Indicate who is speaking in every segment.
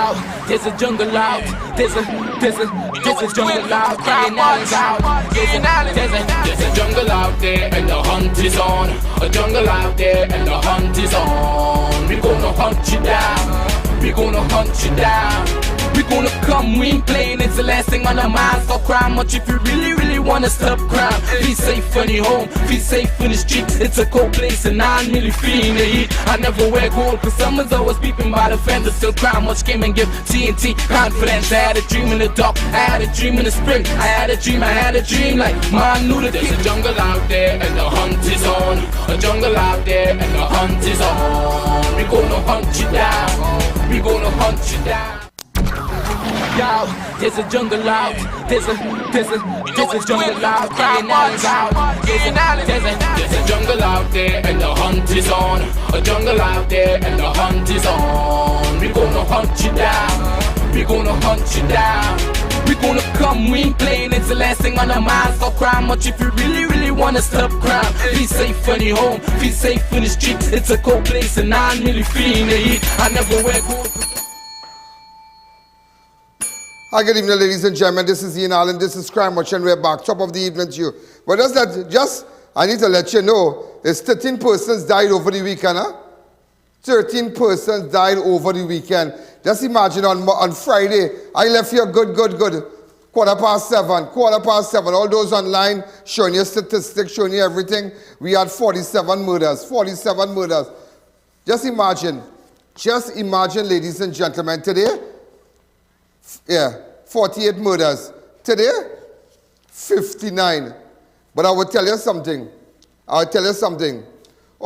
Speaker 1: out, there's a jungle out, there's a jungle out, crying out, there's a jungle out there and the hunt is on, a jungle out there and the hunt is on. We gonna hunt you down, we gonna hunt you down. We gonna come, we ain't playing, it's the last thing on our minds. Stop crime much if you really wanna stop crime. Be safe in your home, be safe in the streets. It's a cold place and I'm really feeling the heat. I never wear gold cause someone's always peeping by the fence. Still crime much came and give TNT confidence. I had a dream in the dark, I had a dream in the spring. I had a dream like man knew that there's a jungle out there and the hunt is on. A jungle out there and the hunt is on. We gonna hunt you down, we gonna hunt you down. Yo, there's a jungle out, there's a jungle out, crying out, there's a jungle out there and the hunt is on, a jungle out there and the hunt is on. We gonna hunt you down, we gonna hunt you down. We gonna come, we ain't playing, it's the last thing on our minds. Stop crime much if you really wanna stop crime. Be safe in your home, be safe in the streets. It's a cold place and I'm really feeling the heat. I never wear gold.
Speaker 2: Hi, good evening, ladies and gentlemen. This is I.A.N. This is Crime Watch, and we're back. Top of the evening to you. But I need to let you know, there's 13 persons died over the weekend, huh? 13 persons died over the weekend. Just imagine on Friday, I left here good. 7:15. All those online showing you statistics, showing you everything. We had 47 murders. Just imagine, ladies and gentlemen, today, 48 murders. Today, 59. But I will tell you something. All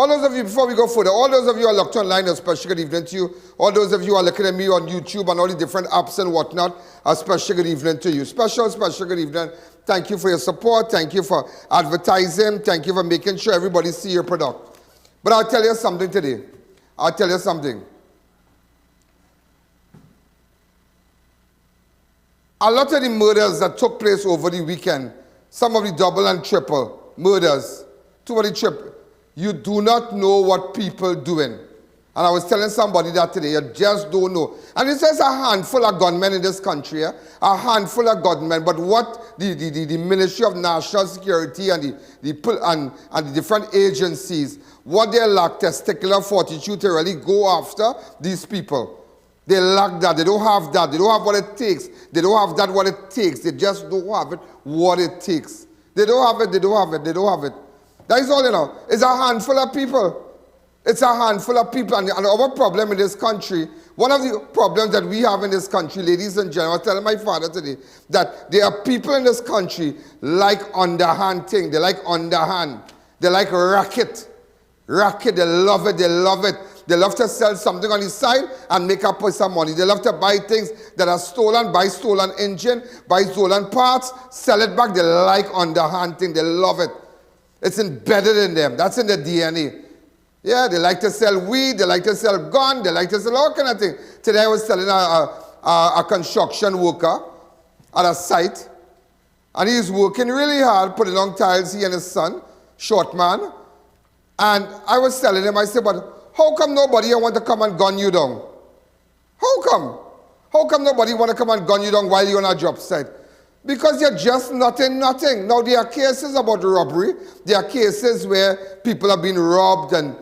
Speaker 2: those of you, before we go further, all those of you who are locked online, a special good evening to you. All those of you who are looking at me on YouTube and all the different apps and whatnot, a special good evening to you. Special good evening. Thank you for your support. Thank you for advertising. Thank you for making sure everybody see your product. But I'll tell you something today. A lot of the murders that took place over the weekend, some of the double and triple murders, two of the triple, you do not know what people doing. And I was telling somebody that today, you just don't know. And it says a handful of gunmen in this country, a handful of gunmen, but what the Ministry of National Security and the different agencies, what they lack testicular fortitude to really go after these people. They lack that. They don't have that. They don't have what it takes. They don't have that what it takes. They just don't have it what it takes. They don't have it. That is all, you know. It's a handful of people. And our problem in this country, one of the problems that we have in this country, ladies and gentlemen, I was telling my father today, that there are people in this country like underhand thing. They like underhand. They like racket. They love it. They love to sell something on the side and make up for some money. They love to buy things that are stolen, buy stolen engine, buy stolen parts, sell it back. They like underhand thing. They love it. It's embedded in them. That's in their DNA. Yeah, they like to sell weed. They like to sell gun. They like to sell all kind of things. Today I was telling a construction worker at a site, and he's working really hard, putting on tiles, he and his son, short man. And I was telling him, I said, but how come nobody want to come and gun you down? How come? How come nobody want to come and gun you down while you're on a job site? Because you're just nothing. Now, there are cases about robbery. There are cases where people have been robbed and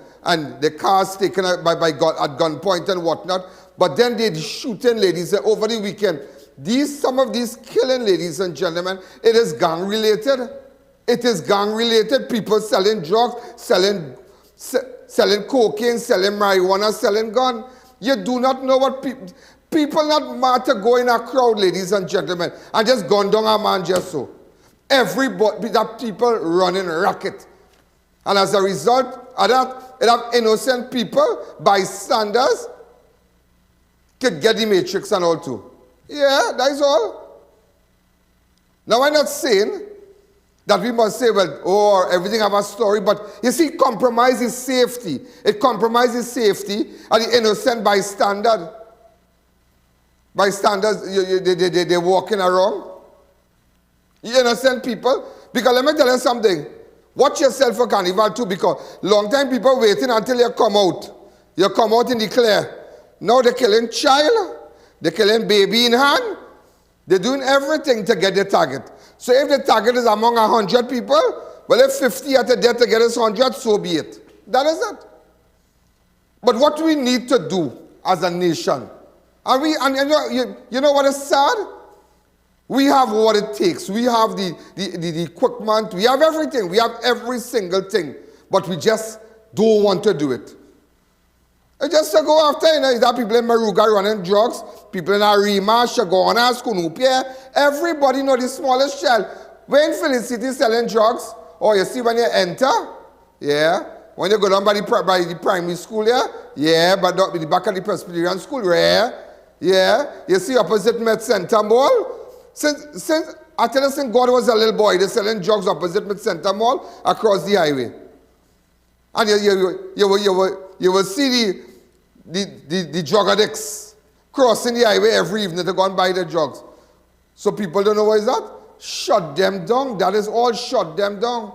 Speaker 2: the cars taken out at gunpoint and whatnot. But then they're shooting ladies over the weekend. Some of these killing, ladies and gentlemen, it is gang-related. People selling drugs, selling cocaine, selling marijuana, selling gun. You do not know what people not mad to go in a crowd, ladies and gentlemen, and just gun down a man just so. Everybody, that people running racket. And as a result of that, it have innocent people, bystanders, could get the matrix and all too. Yeah, that is all. Now I'm not saying that we must say, well, everything have a story, but you see, compromise is safety. It compromises safety and the innocent bystanders, they're walking around. You innocent people. Because let me tell you something. Watch yourself for carnival too, because long time people waiting until you come out. You come out in the clear. Now they're killing child. They're killing baby in hand. They're doing everything to get the target. So if the target is among 100 people, well, if 50 are dead to get us 100, so be it. That is it. But what we need to do as a nation, and you know what is sad? We have what it takes. We have the equipment. We have everything. We have every single thing. But we just don't want to do it. And just to go after, is that people in Maruga running drugs, people in Arima, Shagona, Skunupia, everybody know the smallest shell. When Felicity selling drugs, oh, you see when you enter, yeah, when you go down by the primary school, yeah, but not the back of the Presbyterian school, yeah, you see opposite Med Center Mall. Since I tell you, since God was a little boy, they're selling drugs opposite Med Center Mall across the highway. And you will see the drug addicts crossing the highway every evening to go and buy the drugs. So people don't know what is that? Shut them down. That is all. Shut them down.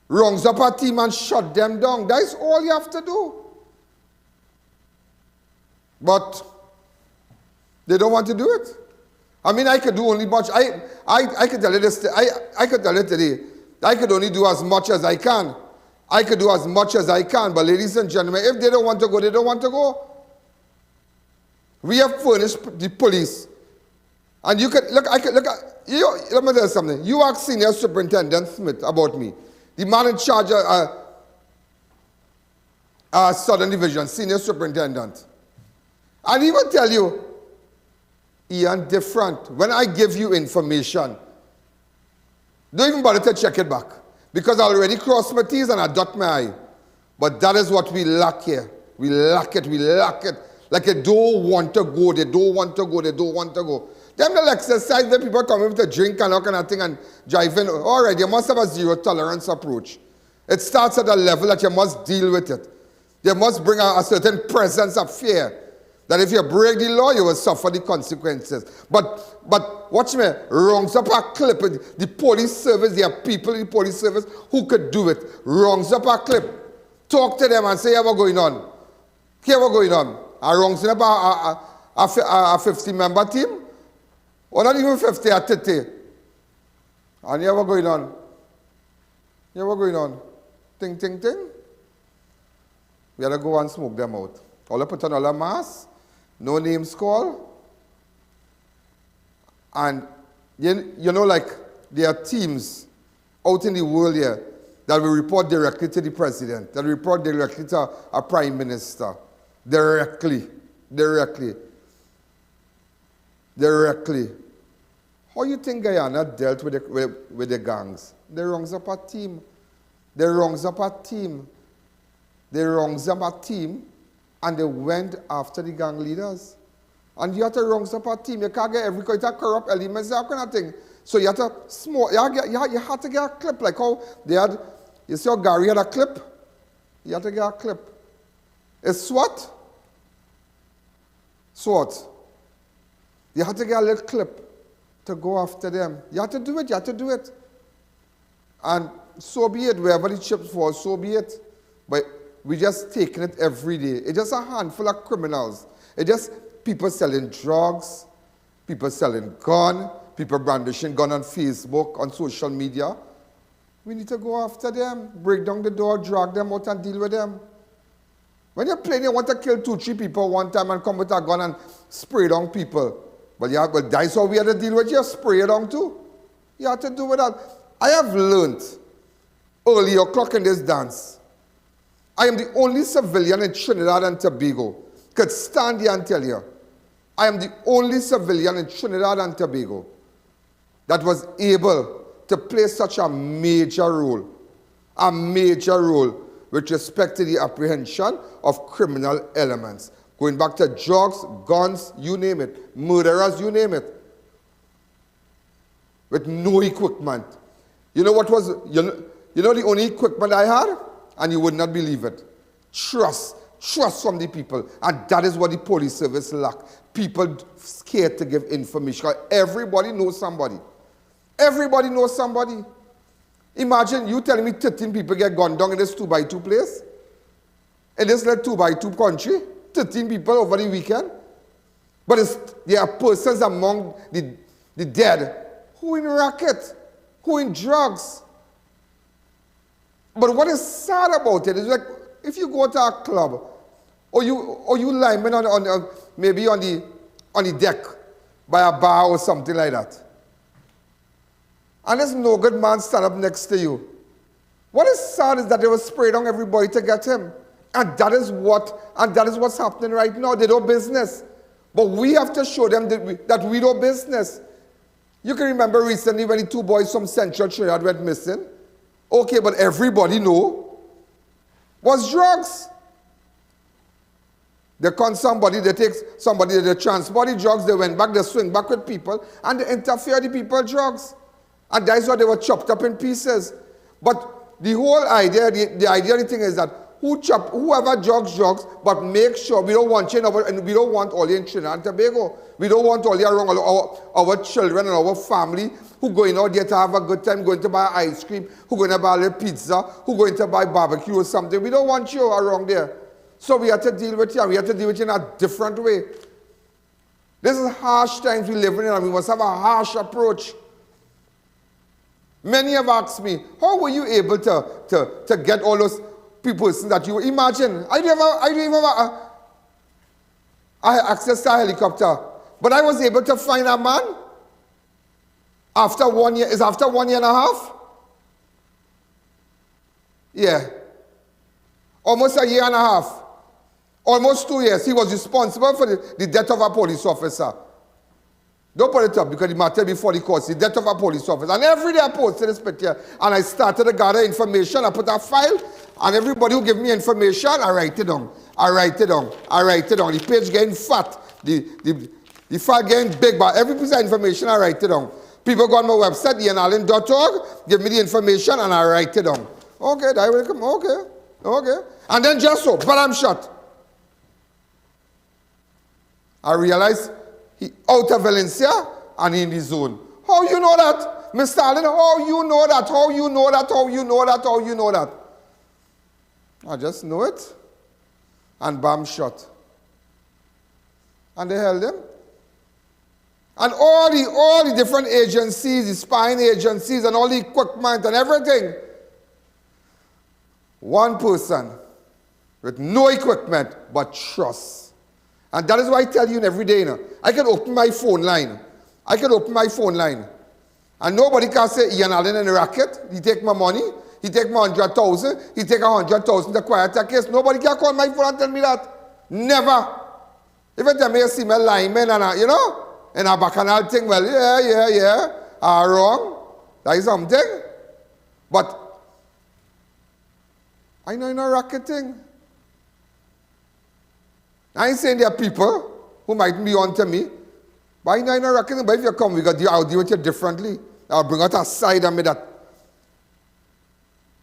Speaker 2: Wrongs up a team and shut them down. That is all you have to do. But they don't want to do it. I mean, I could do only much. I could tell you this. I could tell you today. I could only do as much as I can. I could do as much as I can. But ladies and gentlemen, if they don't want to go, they don't want to go. We have furnished the police. And you could, look at, you, let me tell you something. You ask Senior Superintendent Smith about me. The man in charge of Southern Division, Senior Superintendent. And he will tell you, I.A.N. different. When I give you information, don't even bother to check it back. Because I already crossed my T's and I dot my I. But that is what we lack here. We lack it. Like they don't want to go. They don't want to go. Them the exercise where people come in to drink and all kind of thing and drive in. All right, you must have a zero tolerance approach. It starts at a level that you must deal with it. You must bring a certain presence of fear. That if you break the law, you will suffer the consequences. But watch me, wrongs up a clip. The police service, there are people in the police service who could do it. Wrongs up a clip. Talk to them and say, "Here, what's going on? Here, what's going on?" And wrongs up a 50-member team. Or not even 50, a 30. And here, what's going on? Here, what's going on? Ting, ting, ting. We had to go and smoke them out. All put on all a mask. No names called. And you know, like there are teams out in the world here that will report directly to the president, that will report directly to a prime minister. Directly. How you think Guyana dealt with the gangs? They wrongs up a team. And they went after the gang leaders. And you have to wrong up a team. You can't get every corrupt elements, that kind of thing. So you have to you have to get a clip. Like how they had, you see how Gary had a clip? You have to get a clip. It's SWAT. You have to get a little clip to go after them. You have to do it. And so be it. Wherever the chips fall, so be it. But we just taking it every day. It's just a handful of criminals. It's just people selling drugs, people selling gun, people brandishing gun on Facebook, on social media. We need to go after them, break down the door, drag them out and deal with them. When you're playing, you want to kill 2-3 people one time and come with a gun and spray down people. But that's how we have to deal with you, spray it down too. You have to do with that. I have learned early o'clock in this dance. I am the only civilian in Trinidad and Tobago. Could stand here and tell you. I am the only civilian in Trinidad and Tobago that was able to play such a major role with respect to the apprehension of criminal elements. Going back to drugs, guns, you name it. Murderers, you name it. With no equipment. You know what was, you know the only equipment I had? And you would not believe it. Trust from the people. And that is what the police service lack. People scared to give information. Everybody knows somebody. Imagine you telling me 13 people get gunned down in this 2x2 place. In this little 2x2 country. 13 people over the weekend. But there are persons among the dead who in racket, who in drugs. But what is sad about it is like if you go to a club, or you lineman maybe on the deck by a bar or something like that, and there's no good man stand up next to you. What is sad is that they will spray down everybody to get him. And that is what's happening right now. They do business. But we have to show them that we do business. You can remember recently when the two boys from Central Trinidad went missing. Okay, but everybody know was drugs. They con somebody, they take somebody, they transport the drugs, they went back, they swing back with people, and they interfere the people drugs. And that's why they were chopped up in pieces. But the whole idea, the idea of the thing is that whoever drugs, but make sure we don't want and we don't want all in Trinidad and Tobago. We don't want all around our children and our family who going out there to have a good time, going to buy ice cream, who going to buy a little pizza, who going to buy barbecue or something. We don't want you around there. So we have to deal with you, and we have to deal with you in a different way. This is harsh times we live in, and we must have a harsh approach. Many have asked me, how were you able to get all those people that you imagine? I didn't even have access to a helicopter. But I was able to find a man after 1 year. Is after 1 year and a half? Yeah. Almost a year and a half. Almost 2 years. He was responsible for the death of a police officer. Don't put it up because it mattered before the course. The death of a police officer. And every day I posted this picture. And I started to gather information. I put a file. And everybody who give me information, I write it down. I write it down. I write it down. The page getting fat. The file getting big. But every piece of information, I write it down. People go on my website, IANallen.org, give me the information, and I write it down. Okay, that will come. Okay. Okay. And then just so, but I'm shot. I realized he out of Valencia and in the zone. How you know that? Mr. Allen, how you know that? How you know that? How you know that? How you know that? I just know it. And bam, shot. And they held him. And all the different agencies, the spying agencies and all the equipment and everything. One person with no equipment but trust. And that is why I tell you every day, I can open my phone line. I can open my phone line. And nobody can say, I.A.N. Allen in a racket. He take my money. He take my 100,000. He take 100,000 to quiet a case. Nobody can call my phone and tell me that. Never. If I tell me you see my lineman and and a bacchanal thing, well, yeah. Wrong. That is something. But I know in a racket thing. I ain't saying there are people who might be on to me, but I know in a racket thing. But if you come, I'll deal with you differently. I'll bring out a side of me that,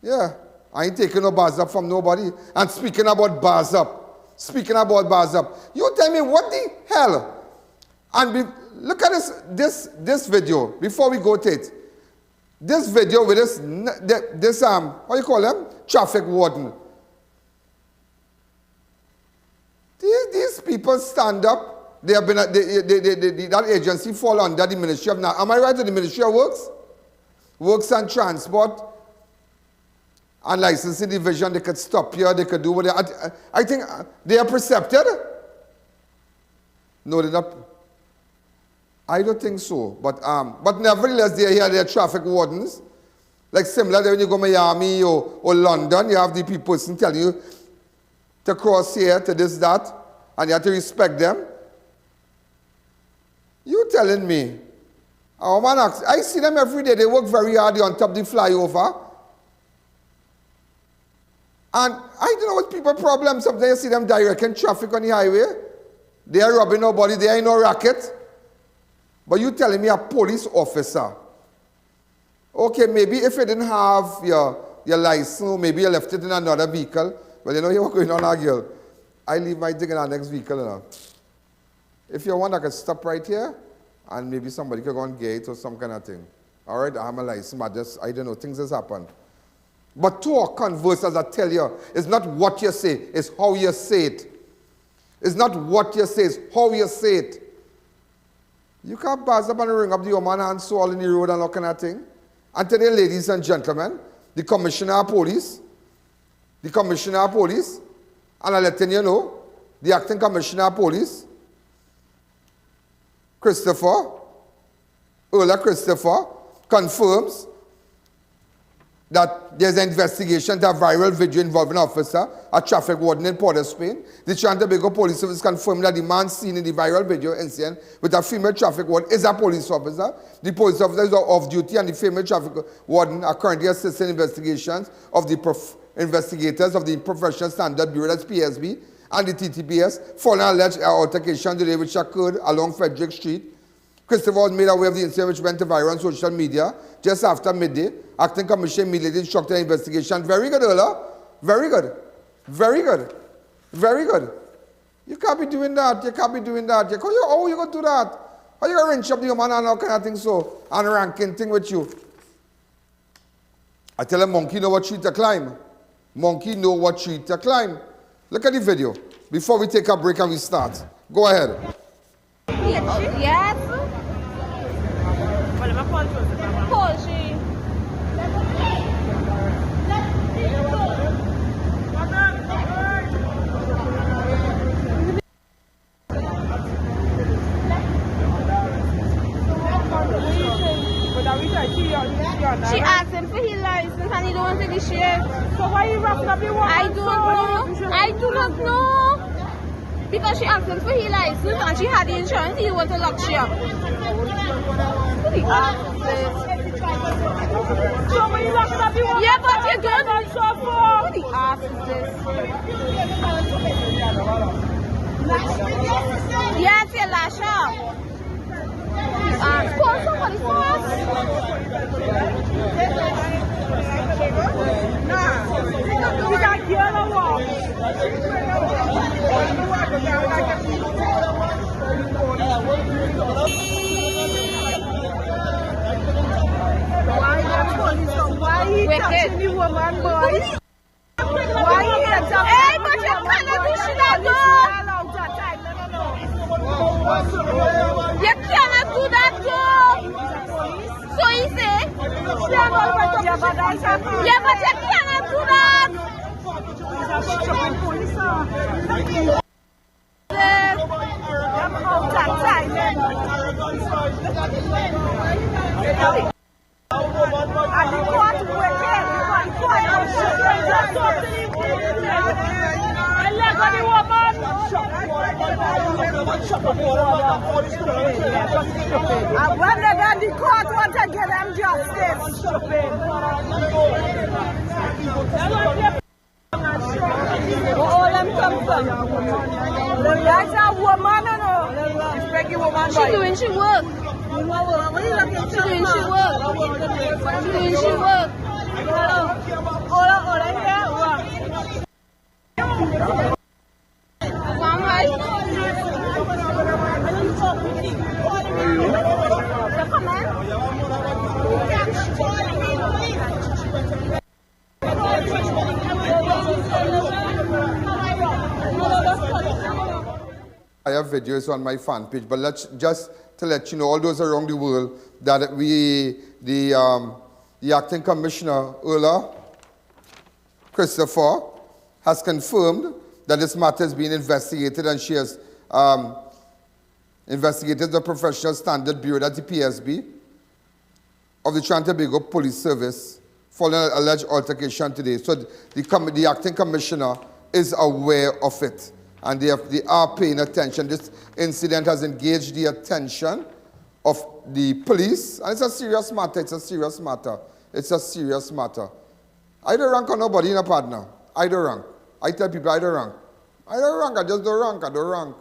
Speaker 2: yeah, I ain't taking no bars up from nobody. And speaking about bars up, you tell me what the hell? And look at this video before we go to it. This video with this what you call them? Traffic warden. These people stand up. They have been that agency fall under the Ministry of Am I right? To the Ministry of Works and Transport and Licensing Division. They could stop here. They could do what I think they are precepted. No, they're not. I don't think so. But nevertheless, they are here. They are traffic wardens. Like similar when you go to Miami or London, you have the people telling you to cross here, to this, that, and you have to respect them. You telling me? I see them every day. They work very hard on top of the flyover. And I don't know what people's problem. Sometimes you see them directing traffic on the highway. They are robbing nobody. They are in no racket. But you telling me a police officer. Okay, maybe if you didn't have your license, maybe you left it in another vehicle. Well, you know what's going on, girl. I leave my thing in our next vehicle. If you want, I can stop right here, and maybe somebody can go on gate or some kind of thing. All right, I have my license, but I don't know, things has happened. But talk, converse, as I tell you, it's not what you say, it's how you say it. It's not what you say, it's how you say it. You can't pass up and ring up the woman and so all in the road and all kind of thing. And today, ladies and gentlemen, the Commissioner of Police, and I'm letting you know, the Acting Commissioner of Police, Earl Christopher, confirms that there's an investigation to a viral video involving an officer, a traffic warden in Port of Spain. The Trinidad and Tobago Police Service confirmed that the man seen in the viral video incident with a female traffic warden is a police officer. The police officer is off duty and the female traffic warden are currently assisting investigations of the investigators of the Professional Standard Bureau, that's PSB, and the TTPS, following an alleged altercation today which occurred along Frederick Street. Christopher was made aware of the incident which went viral on social media just after midday. Acting Commissioner immediately instructed an investigation. Very good, Ola. Very good. Very good. Very good. You can't be doing that. You can't be doing that. Oh, you going to do that? How you going to wrench up the human and all kind of thing so? And ranking thing with you. I tell a monkey know what tree to climb. Monkey know what tree to climb. Look at the video before we take a break and we start. Go ahead.
Speaker 3: Yes. She asked him for his license and he don't want to be shared. So why are you wrapping up your woman? I don't know. I do not know. Because she asked him for his license and she had the insurance, he want to lock she up. Who the ass is this? So when you wrapping up your woman? Yeah, but you don't. Who the ass is this? Yes, you lash up. Call somebody for us. Nah, we got yellow walk. Why you touching the woman, boy? Why you touching? Hey, but you cannot do shit though. You cannot do that too. So he say, yeah, but you cannot do that. And when they got the court want to get them justice. All them come from. That's a woman, no? She doing she work. She doing she work. She doing she work. All here.
Speaker 2: I have videos on my fan page, but just to let you know, all those around the world, that the Acting Commissioner, Earl Christopher, has confirmed that this matter is being investigated, and she has investigated the Professional Standard Bureau, that's the PSB, of the Trinidad and Tobago Police Service, following an alleged altercation today. So the Acting Commissioner is aware of it, and they are paying attention. This incident has engaged the attention of the police, and it's a serious matter. It's a serious matter. It's a serious matter. I don't rank on nobody in a partner. I don't rank. I tell people I don't rank. I don't rank. I just don't rank. I don't rank.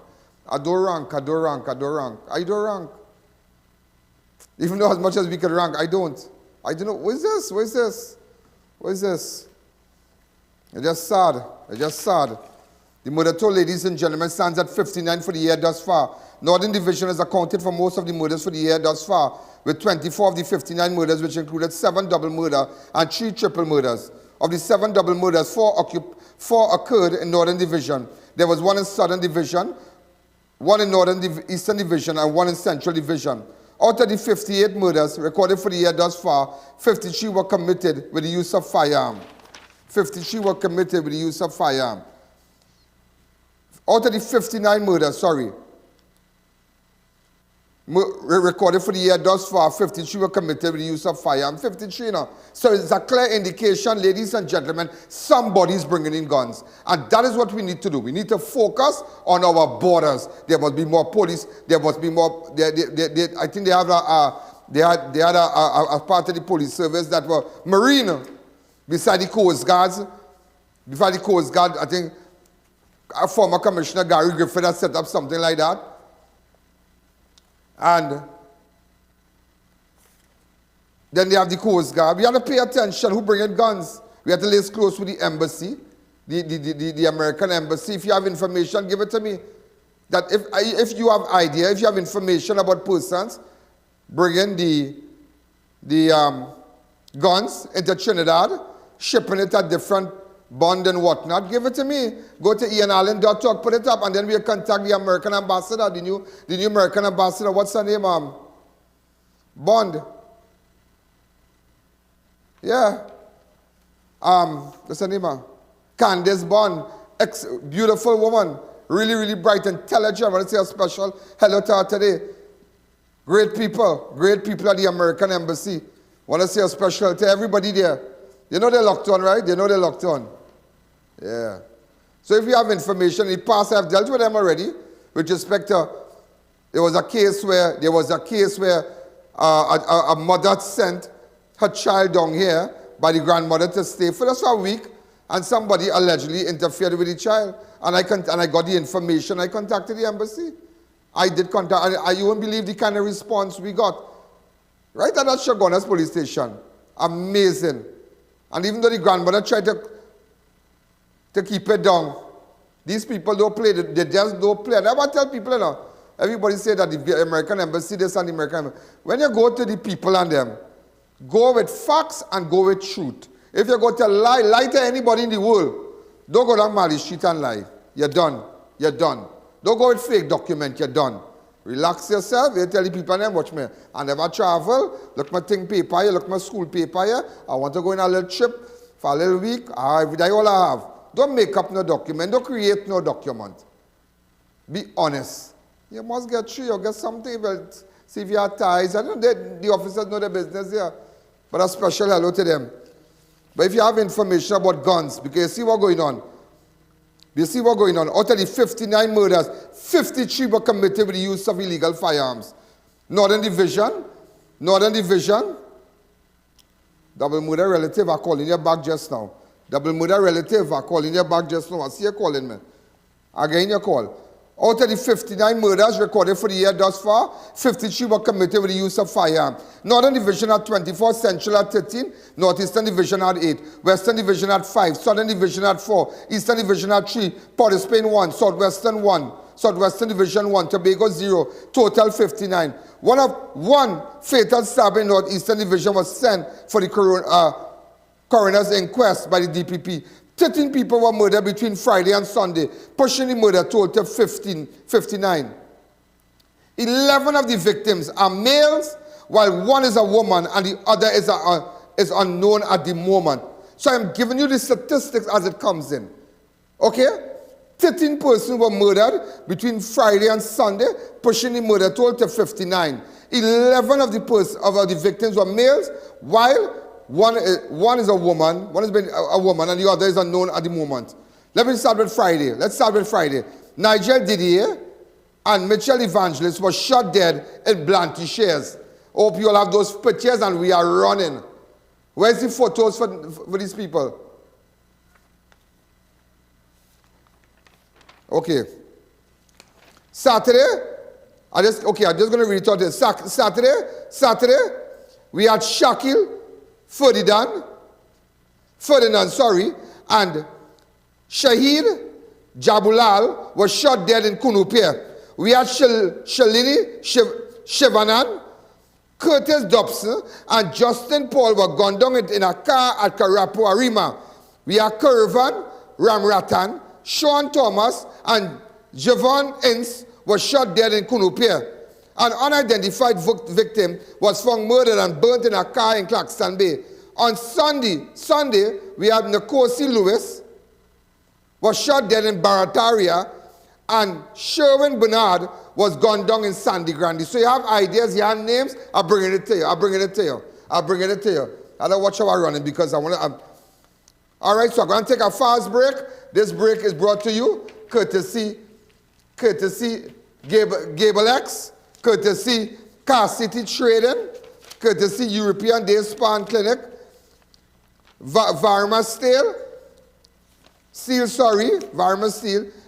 Speaker 2: I don't rank. I don't rank. I don't rank. I don't rank. Even though as much as we can rank, I don't. I don't know. What is this? What is this? What is this? It's just sad. It's just sad. The murder toll, ladies and gentlemen, stands at 59 for the year thus far. Northern Division has accounted for most of the murders for the year thus far, with 24 of the 59 murders, which included 7 double murder and 3 triple murders. Of the 7 double murders, 4 occurred in Northern Division. There was 1 in Southern Division, one in Eastern Division, and one in Central Division. Out of the 58 murders recorded for the year thus far, 53 were committed with the use of firearm. 53 were committed with the use of firearm. Out of the 59 murders, recorded for the year thus far, 53 were committed with the use of firearm. 53 now. So it's a clear indication, ladies and gentlemen, somebody's bringing in guns. And that is what we need to do. We need to focus on our borders. There must be more police. There must be more. I think they have they had a part of the police service that were Marine beside the Coast Guards. Beside the Coast Guard, I think a former Commissioner Gary Griffith had set up something like that. And then they have the Coast Guard. We have to pay attention who bring in guns. We have to lay close with the embassy, the American embassy. If you have information, give it to me. That if you have idea, if you have information about persons bringing the guns into Trinidad, shipping it at different bond and whatnot, give it to me. Go to I.A.N, put it up, and then we'll contact the American ambassador, the new American ambassador. What's her name? Bond. Yeah. What's her name? Candace Bond. Beautiful woman. Really, really bright, intelligent. I want to say a special hello to her today. Great people at the American embassy. I want to say a special hello to everybody there. You know they're locked on, right? They know they're locked on. Yeah. So if you have information, in the past I've dealt with them already, with respect to, there was a case where a mother sent her child down here by the grandmother to stay for just a week, and somebody allegedly interfered with the child. And I got the information. I contacted the embassy. I did contact, you won't believe the kind of response we got. Right at that Shogunas police station. Amazing. And even though the grandmother tried to keep it down, these people don't play. They just don't play. And I want to tell people, you know, everybody say that the American embassy, this and the American embassy. When you go to the people and them, go with facts and go with truth. If you go to lie to anybody in the world, don't go down Mali Street and lie. You're done. You're done. Don't go with fake document. You're done. Relax yourself. You tell the people and them, watch me. I never travel. Look my thing paper here. Look my school paper here. I want to go on a little trip for a little week. Every day all I have. Don't make up no document. Don't create no document. Be honest. You must get through. You get something. But see if you have ties. I know the officers know their business here. But a special hello to them. But if you have information about guns, because you see what's going on. You see what's going on. Out of the 59 murders, 53 were committed with the use of illegal firearms. Northern Division. Double murder relative are calling you back just now. Double murder relative are calling you back just now. I see you calling me. Again you call. Out of the 59 murders recorded for the year thus far, 53 were committed with the use of firearm. Northern Division had 24, Central had 13, Northeastern Division had 8, Western Division had 5, Southern Division had 4, Eastern Division had 3, Port of Spain 1, Southwestern 1, Southwestern Division 1, Tobago 0, total 59. One fatal stabbing in Northeastern Division was sent for the coroner's inquest by the DPP. 13 people were murdered between Friday and Sunday, pushing the murder total to 59. 11 of the victims are males, while one is a woman and the other is unknown at the moment. So I'm giving you the statistics as it comes in. Okay? 13 persons were murdered between Friday and Sunday, pushing the murder total to 59. 11 of the victims were males, while one is a woman, one has been a woman, and the other is unknown at the moment. Let me start with Friday. Let's start with Friday. Nigel Didier and Mitchell Evangelist were shot dead in Blantyre. Hope you all have those pictures and we are running. Where's the photos for these people? Okay. Saturday, I'm just going to read it out here. Saturday, we had Shakil Ferdinand, and Shahid Jabulal was shot dead in Kunupia. We had Shalini Shivanan, Curtis Dobson, and Justin Paul were gunned down in a car at Karapu Arima. We had Kurvan Ramratan, Sean Thomas, and Javon Ince was shot dead in Tunapuna. An unidentified victim was found murdered and burnt in a car in Claxton Bay. On Sunday, we had Nkosi Lewis was shot dead in Barataria, and Sherwin Bernard was gunned down in Sangre Grande. So you have ideas, you have names, I'm bringing it to you. I don't watch how I run it because I want to. All right, so I'm going to take a fast break. This break is brought to you courtesy Gable X, courtesy Car City Trading, courtesy European Day Span Clinic, Varma Steel,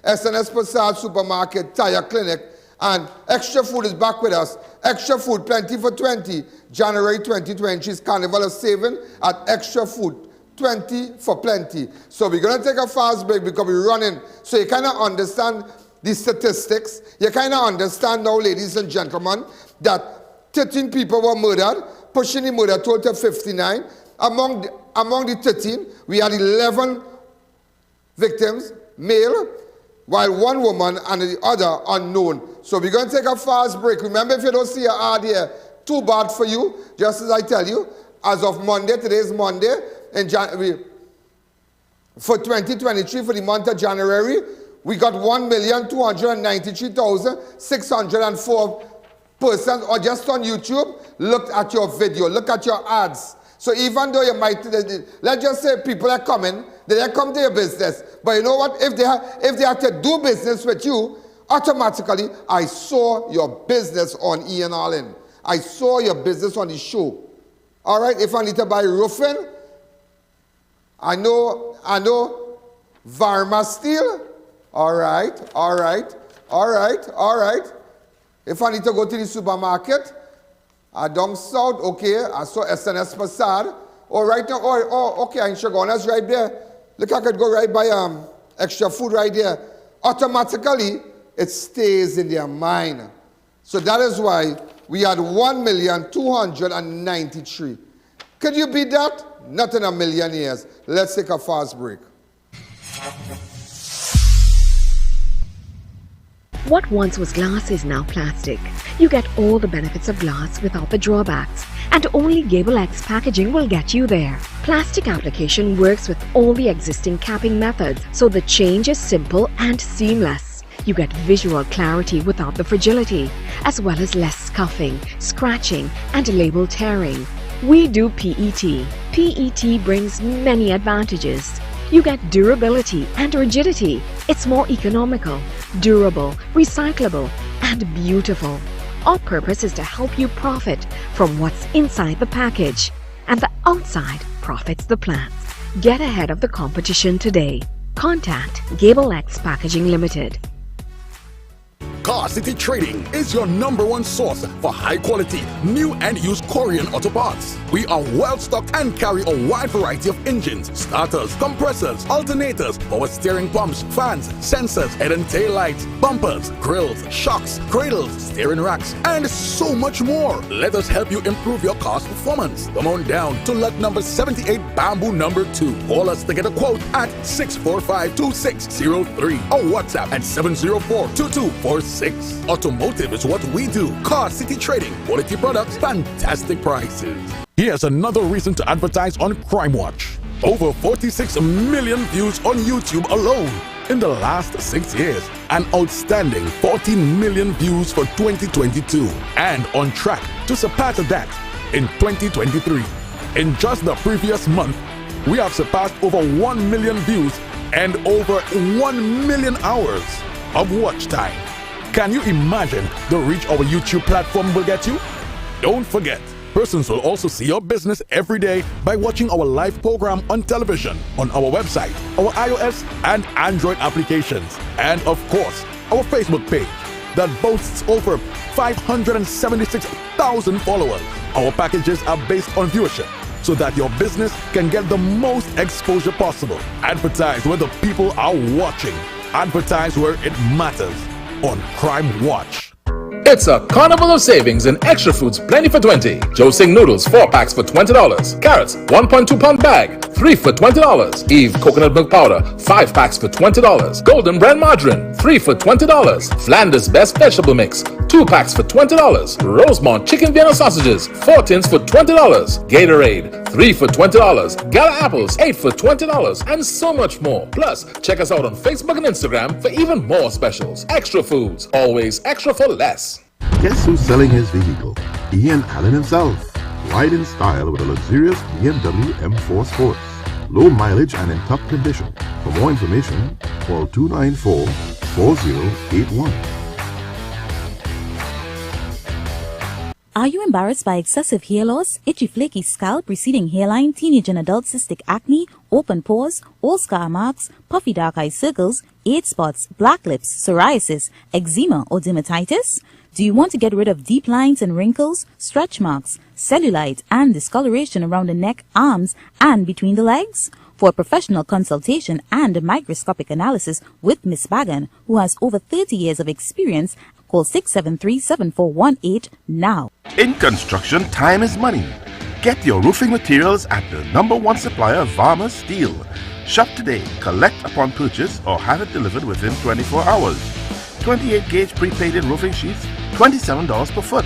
Speaker 2: SNS Pasea Supermarket, Tire Clinic, and Extra Food is back with us. Extra Food, plenty for 20. January 2020 is Carnival of Saving at Extra Food. 20 for plenty. So we're going to take a fast break because we're running. So you kind of understand the statistics. You kind of understand now, ladies and gentlemen, that 13 people were murdered, pushing the murder total to 59. Among the 13, we had 11 victims, male, while one woman and the other unknown. So we're going to take a fast break. Remember, if you don't see your ad here, too bad for you. Just as I tell you, as of Monday, today is Monday, for 2023, for the month of January, we got 1,293,604 persons, or just on YouTube, looked at your video, look at your ads. So even though you might, let's just say people are coming, they come to your business. But you know what? If they have to do business with you, automatically, I saw your business on I.A.N. I saw your business on the show. All right, if I need to buy roofing, I know Varma Steel. All right. If I need to go to the supermarket, down south, okay, I saw SNS Pasea. Oh, right now, okay, in Chagona's right there. Look, I could go right by Extra Food right there. Automatically, it stays in their mind. So that is why we had 1,293,000. Could you beat that? Not in a million years. Let's take a fast break.
Speaker 4: What once was glass is now plastic. You get all the benefits of glass without the drawbacks, and only Gable X packaging will get you there. Plastic application works with all the existing capping methods, so the change is simple and seamless. You get visual clarity without the fragility, as well as less scuffing, scratching, and label tearing. We do PET. PET brings many advantages. You get durability and rigidity. It's more economical, durable, recyclable, and beautiful. Our purpose is to help you profit from what's inside the package, and the outside profits the plants. Get ahead of the competition today. Contact Gable X Packaging Limited.
Speaker 5: Car City Trading is your #1 source for high-quality, new and used Korean auto parts. We are well-stocked and carry a wide variety of engines, starters, compressors, alternators, power steering pumps, fans, sensors, head and tail lights, bumpers, grills, shocks, cradles, steering racks, and so much more. Let us help you improve your car's performance. Come on down to lot number 78 Bamboo number 2. Call us to get a quote at 645-2603 or WhatsApp at 704-2246. Automotive is what we do. Car City Trading. Quality products, fantastic prices. Here's another reason to advertise on Crime Watch. Over 46 million views on YouTube alone in the last 6 years. An outstanding 14 million views for 2022. And on track to surpass that in 2023. In just the previous month, we have surpassed over 1 million views and over 1 million hours of watch time. Can you imagine the reach our YouTube platform will get you? Don't forget, persons will also see your business every day by watching our live program on television, on our website, our iOS and Android applications, and of course, our Facebook page that boasts over 576,000 followers. Our packages are based on viewership, so that your business can get the most exposure possible. Advertise where the people are watching. Advertise where it matters. On Crime Watch.
Speaker 1: It's a carnival of savings in Extra Foods Plenty for 20. Joe Sing noodles 4 packs for $20. Carrots 1.2 pound bag 3 for $20. Eve coconut milk powder, 5 packs for $20. Golden brand margarine, 3 for $20. Flanders best vegetable mix, 2 packs for $20. Rosemont chicken Vienna sausages, 4 tins for $20. Gatorade, 3 for $20. Gala apples, 8 for $20, and so much more. Plus, check us out on Facebook and Instagram for even more specials. Extra foods, always extra for less.
Speaker 6: Guess who's selling his vehicle? I.A.N himself. Ride in style with a luxurious BMW M4 Sports. Low mileage and in top condition. For more information, call 294-4081.
Speaker 7: Are you embarrassed by excessive hair loss, itchy flaky scalp, receding hairline, teenage and adult cystic acne, open pores, old scar marks, puffy dark eye circles, age spots, black lips, psoriasis, eczema or dermatitis? Do you want to get rid of deep lines and wrinkles, stretch marks, cellulite and discoloration around the neck, arms and between the legs? For a professional consultation and a microscopic analysis with Miss Bagan, who has over 30 years of experience, call 673-7418 now.
Speaker 6: In construction, time is money. Get your roofing materials at the #1 supplier, Varma Steel. Shop today, collect upon purchase, or have it delivered within 24 hours. 28-gauge pre-painted roofing sheets, $27 per foot.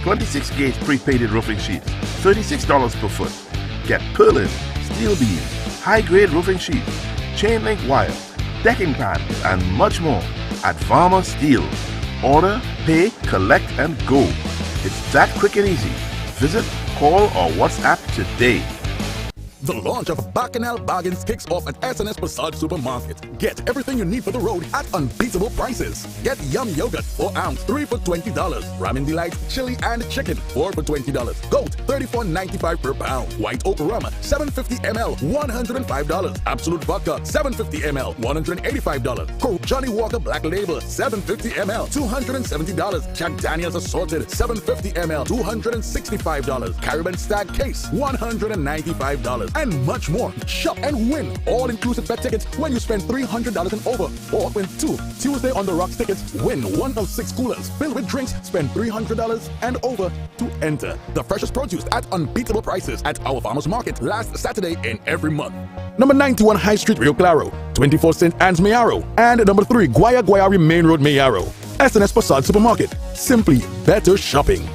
Speaker 6: 26-gauge pre-painted roofing sheets, $36 per foot. Get purlin, steel beams, high-grade roofing sheets, chain link wire, decking pans, and much more at Varma Steel. Order, pay, collect, and go. It's that quick and easy. Visit, call, or WhatsApp today.
Speaker 5: The launch of Bacchanal Bargains kicks off at S&S Passage Supermarket. Get everything you need for the road at unbeatable prices. Get Yum Yogurt, 4 ounce, 3 for $20. Ramen Delight, chili and chicken, 4 for $20. Goat, $34.95 per pound. White Oak Rum, 750 ml, $105. Absolute Vodka, 750 ml, $185. Coke Johnny Walker Black Label, 750 ml, $270. Jack Daniels Assorted, 750 ml, $265. Caribbean Stag Case, $195. And much more. Shop and win all-inclusive bet tickets when you spend $300 and over. Or win 2 Tuesday on the Rocks tickets. Win 1 of 6 coolers filled with drinks. Spend $300 and over to enter. The freshest produce at unbeatable prices at our farmers market last Saturday in every month. Number 91 High Street, Rio Claro. 24 St. Anne's, Mayaro. And number 3 Guayari Main Road, Mayaro. S&S Passage Supermarket. Simply better shopping.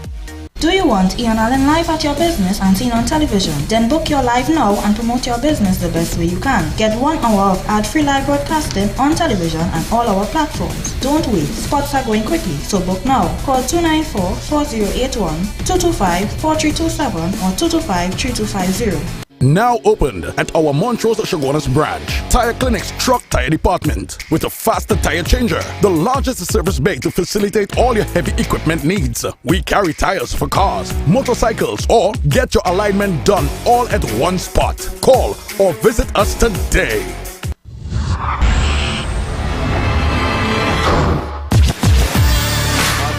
Speaker 8: Do you want I.A.N live at your business and seen on television? Then book your live now and promote your business the best way you can. Get 1 hour of ad-free live broadcasting on television and all our platforms. Don't wait, spots are going quickly, so book now. Call 294-4081, 225-4327 or 225-3250.
Speaker 5: Now opened at our Montrose Chaguanas branch. Tire Clinic's truck tire department with a faster tire changer. The largest service bay to facilitate all your heavy equipment needs. We carry tires for cars, motorcycles, or get your alignment done all at one spot. Call or visit us today.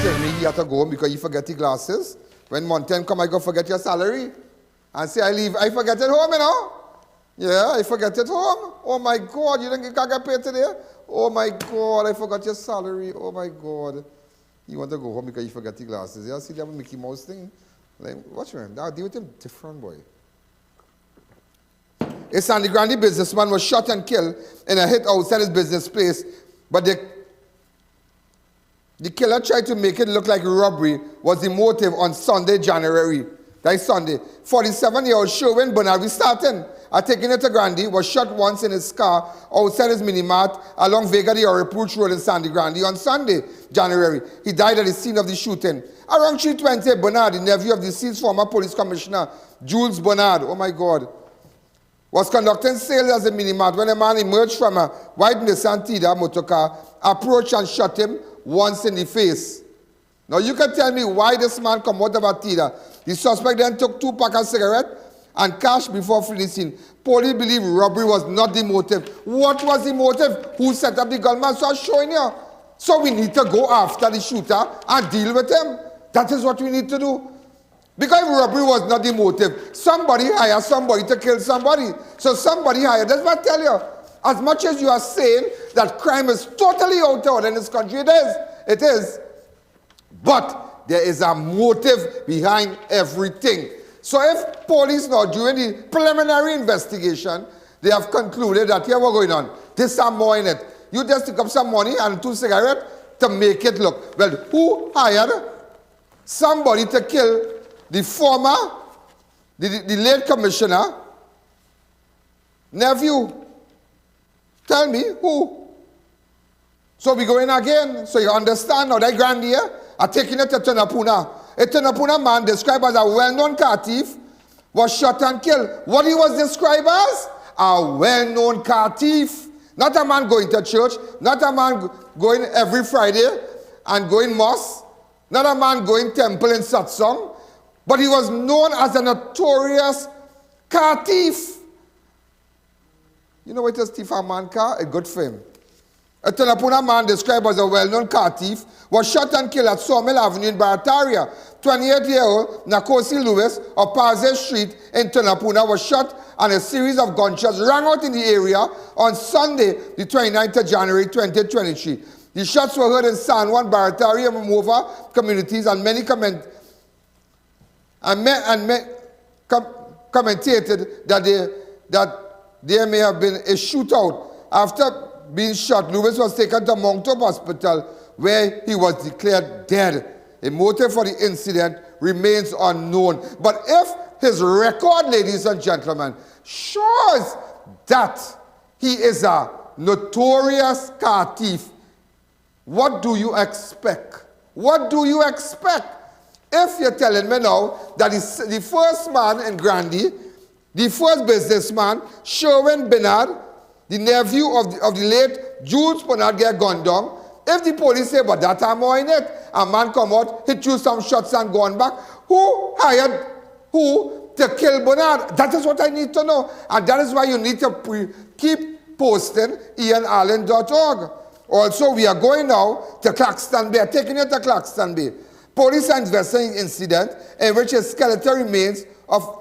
Speaker 2: Tell me he had to go home because he forget his glasses. When Mountain come, I go forget your salary. And say I leave, I forget it home, you know. Yeah, I forget it home. Oh my God, you think you can't get paid today? Oh my God, I forgot your salary. Oh my God. You want to go home because you forget your glasses. Yeah, see that Mickey Mouse thing? Like, what's wrong? Now deal with him different, boy. A Sangre Grande businessman was shot and killed in a hit outside his business place, but the killer tried to make it look like robbery was the motive on Sunday, January. That is Sunday. 47-year-old Sherwin Bernard, we starting, taking it to Grande, was shot once in his car outside his minimart along Vega de Oropouche Road in Sangre Grande on Sunday, January. He died at the scene of the shooting. Around 3:20, Bernard, the nephew of the deceased former police commissioner, Jules Bernard, oh my God, was conducting sales as a minimart when a man emerged from a white Nissan Tida motorcar, approached and shot him once in the face. Now you can tell me why this man come out of a Tida. The suspect then took 2 packs of cigarettes and cash before fleeing the scene. Police believe robbery was not the motive. What was the motive? Who set up the gunman? So I'm showing you. So we need to go after the shooter and deal with him. That is what we need to do. Because if robbery was not the motive, somebody hired somebody to kill somebody. So somebody hired. That's what I tell you. As much as you are saying that crime is totally out in this country, it is. It is. But there is a motive behind everything. So if police now, during the preliminary investigation, they have concluded that here we're going on, there's some more in it. You just took up some money and 2 cigarettes to make it look. Well, who hired somebody to kill the former, the late commissioner, nephew? Tell me, who? So we go in again, so you understand now, that Grande here are taking it to Tunapuna. A Tunapuna man described as a well-known car thief was shot and killed. What he was described as? A well-known car thief. Not a man going to church, not a man going every Friday and going mosque, not a man going temple in satsang, but he was known as a notorious car thief. You know what is thief a man car? A good for him. A Tunapuna man described as a well-known car thief was shot and killed at Sawmill Avenue in Barataria. 28-year-old Nkosi Lewis of Pasea Street in Tunapuna was shot and a series of gunshots rang out in the area on Sunday, the 29th of January 2023. The shots were heard in San Juan, Barataria and Morvant communities, and many commentated that there may have been a shootout. After being shot, Lewis was taken to Mount Hope Hospital where he was declared dead. A motive for the incident remains unknown. But if his record, ladies and gentlemen, shows that he is a notorious car thief, what do you expect? What do you expect? If you're telling me now that the first man in Grande, the first businessman, Sherwin Bernard, the nephew of the late Jules Bernard, get gunned down, if the police say, but that time more in it, a man come out, hit you some shots and gone back, who hired who to kill Bernard? That is what I need to know. And that is why you need to keep posting I.A.N.org. Also, we are going now to Claxton Bay, taking it to Claxton Bay. Police are investigating an incident in which a skeletal remains of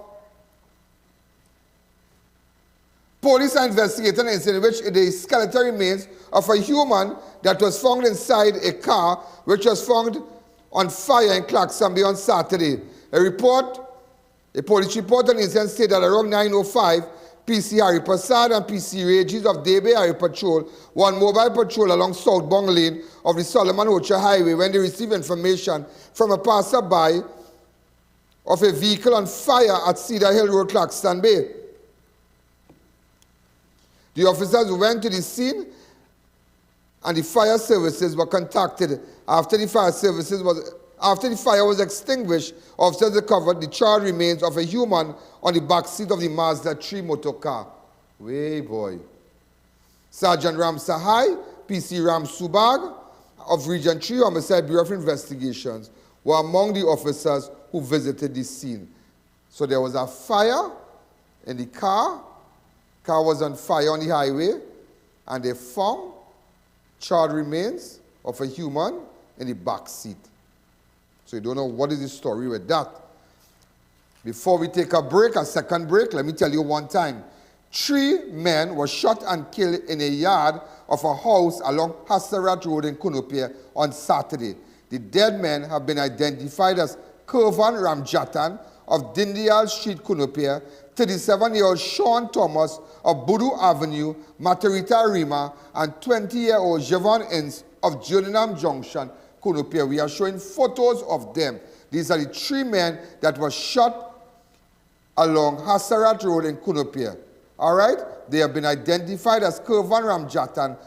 Speaker 2: Police are investigating an incident in which the skeletal remains of a human that was found inside a car which was found on fire in Claxton Bay on Saturday. A police report on the incident stated that around 9:05, PC Harry Passad and PC Regis of Debe Harry Patrol, one mobile patrol along southbound lane of the Solomon Ocha Highway, when they received information from a passerby of a vehicle on fire at Cedar Hill Road, Claxton Bay. The officers went to the scene and the fire services were contacted. After the fire was extinguished, officers recovered the charred remains of a human on the back seat of the Mazda 3 motor car. Way boy. Sergeant Ram Sahai, PC Ram Subag of Region 3 Homicide Bureau of Investigations were among the officers who visited the scene. So there was a fire in the car. Car was on fire on the highway, and they found charred remains of a human in the back seat. So you don't know what is the story with that. Before we take a second break, let me tell you one time. 3 men were shot and killed in a yard of a house along Hassarat Road in Kunupia on Saturday. The dead men have been identified as Kervan Ramjatan of Dindial Street, Kunupia, 37-year-old Sean Thomas of Budu Avenue, Matarita Rima, and 20-year-old Javon Ince of Juninam Junction, Kunupia. We are showing photos of them. These are the 3 men that were shot along Hassarat Road in Kunupia. All right? They have been identified as Kervan Ramjatan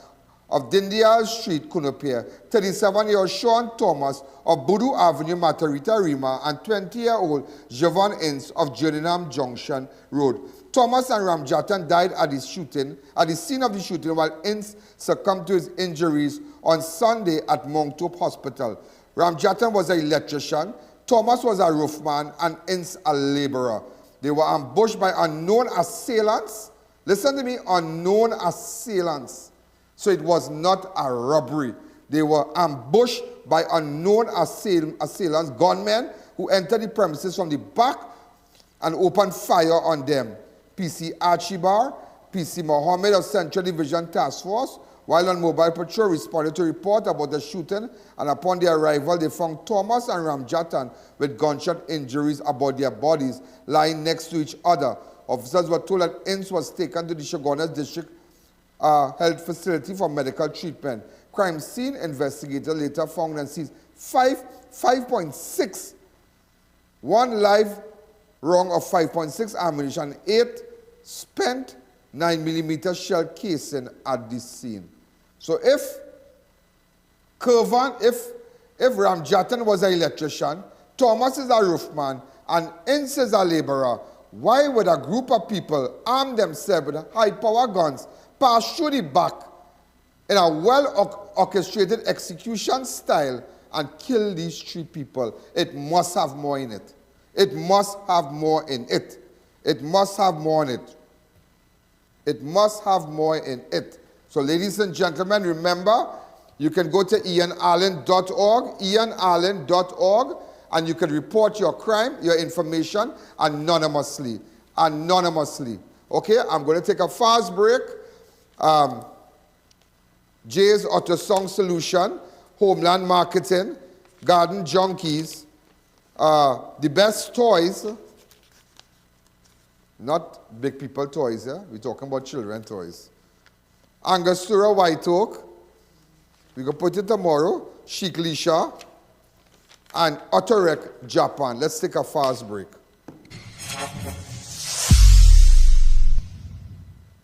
Speaker 2: of Dindial Street, Kunupia, 37-year-old Sean Thomas of Budu Avenue, Matarita Rima, and 20-year-old Javon Ince of Juninam Junction Road. Thomas and Ramjatan died at the scene of the shooting, while Ince succumbed to his injuries on Sunday at Mount Hope Hospital. Ramjatan was an electrician, Thomas was a roofman, and Ince a laborer. They were ambushed by unknown assailants. Listen to me, unknown assailants. So it was not a robbery. They were ambushed by unknown assailants, gunmen, who entered the premises from the back and opened fire on them. PC Archibar, PC Mohammed of Central Division Task Force while on mobile patrol, responded to report about the shooting, and upon their arrival, they found Thomas and Ramjatan with gunshot injuries about their bodies, lying next to each other. Officers were told that Ince was taken to the Shogunas District Health Facility for medical treatment. Crime scene investigators later found and seized 5.6, one live round of 5.6 ammunition, 8 spent 9mm shell casing at the scene. So if Ramjatan was an electrician, Thomas is a roofman, and Ince is a laborer, why would a group of people arm themselves with high-power guns, pass through the back in a well-orchestrated execution style and kill these 3 people? It must have more in it. It must have more in it. It must have more in it. It must have more in it. So ladies and gentlemen, remember, you can go to IANAllen.org, IANAllen.org, and you can report your crime, your information, anonymously. Anonymously. Okay, I'm going to take a fast break. Jay's Auto Song Solution, Homeland Marketing, Garden Junkies, the best toys, not big people toys, yeah? We're talking about children toys. Angostura White Oak, we can put it tomorrow, Chic Lisha, and Otorek Japan. Let's take a fast break.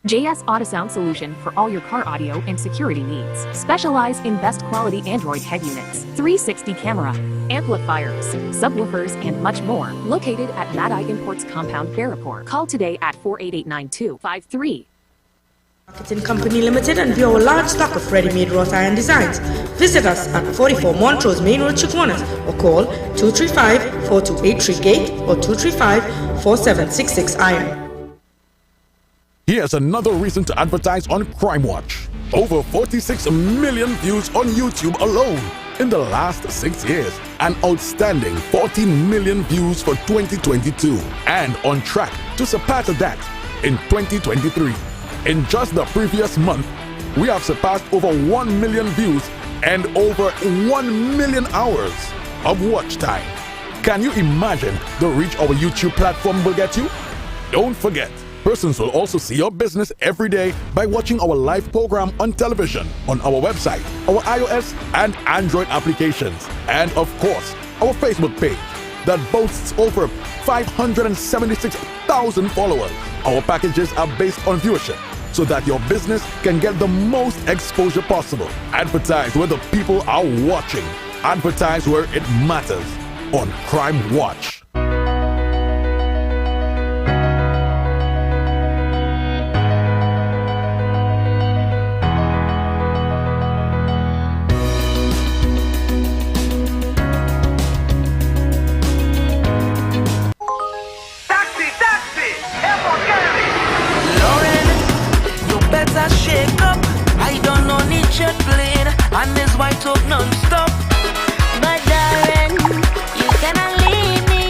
Speaker 9: JS Auto-Sound Solution for all your car audio and security needs. Specialize in best quality Android head units, 360 camera, amplifiers, subwoofers, and much more. Located at Mad-Eye Imports Compound, Barapore. Call today at 488-9253.
Speaker 8: Marketing Company Limited and view our large stock of ready-made wrought iron designs. Visit us at 44 Montrose Main Road, Chikwanas, or call 235-4283 Gate or 235-4766 Iron.
Speaker 5: Here's another reason to advertise on Crime Watch. Over 46 million views on YouTube alone in the last 6 years. An outstanding 14 million views for 2022. And on track to surpass that in 2023. In just the previous month, we have surpassed over 1 million views and over 1 million hours of watch time. Can you imagine the reach our YouTube platform will get you? Don't forget, persons will also see your business every day by watching our live program on television, on our website, our iOS and Android applications, and of course, our Facebook page that boasts over 576,000 followers. Our packages are based on viewership, so that your business can get the most exposure possible. Advertise where the people are watching. Advertise where it matters on Crime Watch.
Speaker 10: Shake up, I don't know Nietzsche playing, and his white talk non-stop.
Speaker 3: But darling, you cannot leave me.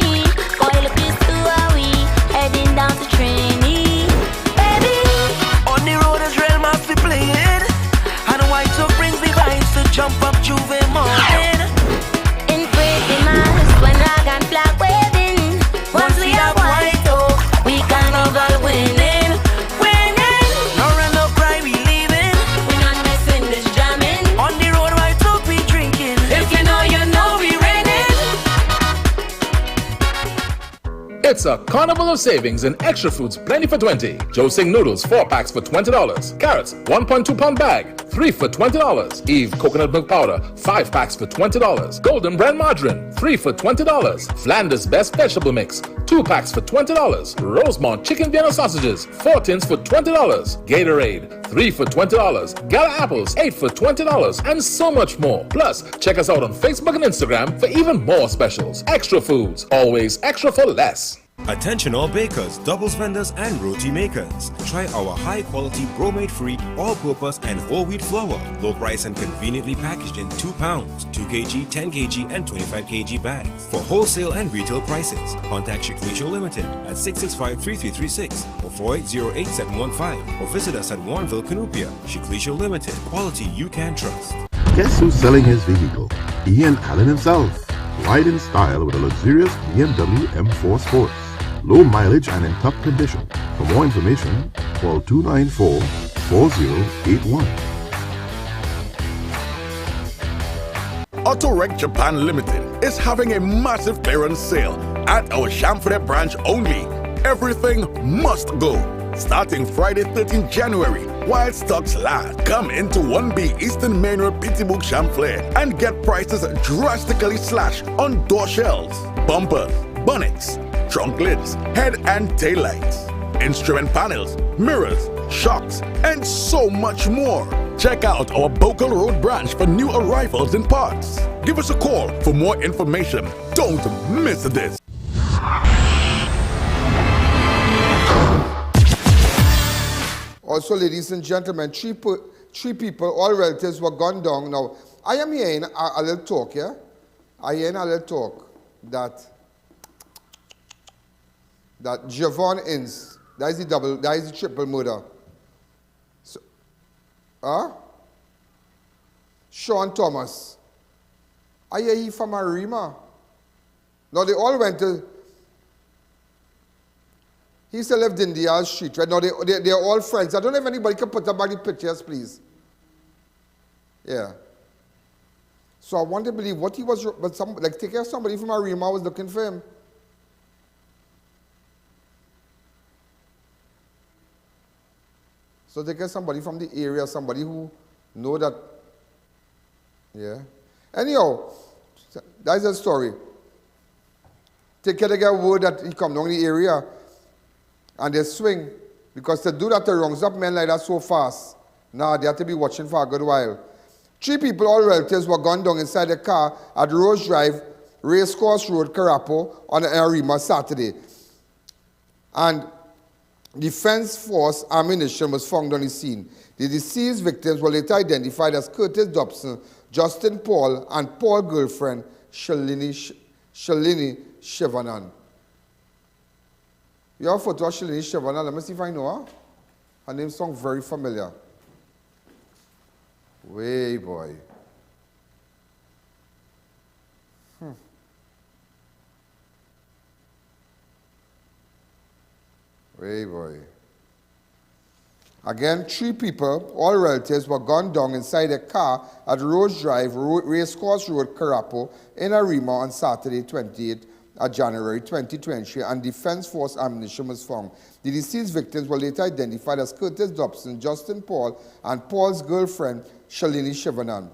Speaker 3: Oil up is too are we heading down to trainee. Baby,
Speaker 10: on the road is real must be playing, and white talk brings the vibes to jump up Juve morning.
Speaker 3: in pretty mass when rag and flag waving. Once we have white talk, we can all winning.
Speaker 11: It's a carnival of savings and extra foods plenty for 20. Joe Sing noodles 4 packs for $20. Carrots 1.2 pound bag 3 for $20. Eve coconut milk powder 5 packs for $20. Golden brand margarine 3 for $20. Flanders best vegetable mix 2 packs for $20. Rosemont chicken Vienna sausages 4 tins for $20. Gatorade 3 for $20. Gala apples 8 for $20, and so much more. Plus, check us out on Facebook and Instagram for even more specials. Extra foods, always extra for less.
Speaker 12: Attention all bakers, doubles vendors, and roti makers. Try our high-quality bromate-free, all-purpose, and whole wheat flour. Low price and conveniently packaged in 2 pounds, 2 kg, 10 kg, and 25 kg bags. For wholesale and retail prices, contact Shiklisho Limited at 665-3336 or 4808715 or visit us at Warrenville, Canupia. Shiklisho Limited, quality you can trust.
Speaker 6: Guess who's selling his vehicle? Ian Allen himself. Ride in style with a luxurious BMW M4 Sports. Low mileage and in top condition. For more information, call 294-4081.
Speaker 5: Autorec Japan Limited is having a massive clearance sale at our Chamfre branch only. Everything must go. Starting Friday 13th January, while stocks last, come into 1B Eastern Main Road, Pittsburgh, Chamflair, and get prices drastically slashed on door shells, bumpers, bonnets, trunk lids, head and tail lights, instrument panels, mirrors, shocks, and so much more. Check out our Bocal Road branch for new arrivals and parts. Give us a call for more information. Don't miss this.
Speaker 2: Also, ladies and gentlemen, three people, all relatives, were gunned down. Now, I am hearing a little talk, yeah? I hear a little talk that Javon Inns, that is the triple murder. So, Sean Thomas, I hear he from Arima. Now, they all went to, he still lived in the street, right? Now, they're all friends. I don't know if anybody can put up the pictures, please. Yeah. So I want to believe what he was, but take care of somebody from Arima was looking for him. So take care of somebody from the area, somebody who know that, yeah. Anyhow, that's the story. Take care to get word that he come down the area and they swing, because to do that to rounds up men like that so fast, now they have to be watching for a good while. 3 people, all relatives, were gunned down inside a car at Rose Drive, Racecourse Road, Carapo, on Arima Saturday. And Defense Force ammunition was found on the scene. The deceased victims were later identified as Curtis Dobson, Justin Paul, and Paul's girlfriend, Shalini Shivanan. You have a photo of Shalini Shivanan. Let me see if I know her. Her name sounds very familiar. Way boy. Way boy. Again, 3 people, all relatives, were gunned down inside a car at Rose Drive, Racecourse Road, Carapo, in Arima on Saturday, 28th January 2020, and Defense Force ammunition was found. The deceased victims were later identified as Curtis Dobson, Justin Paul, and Paul's girlfriend, Shalini Shivanan.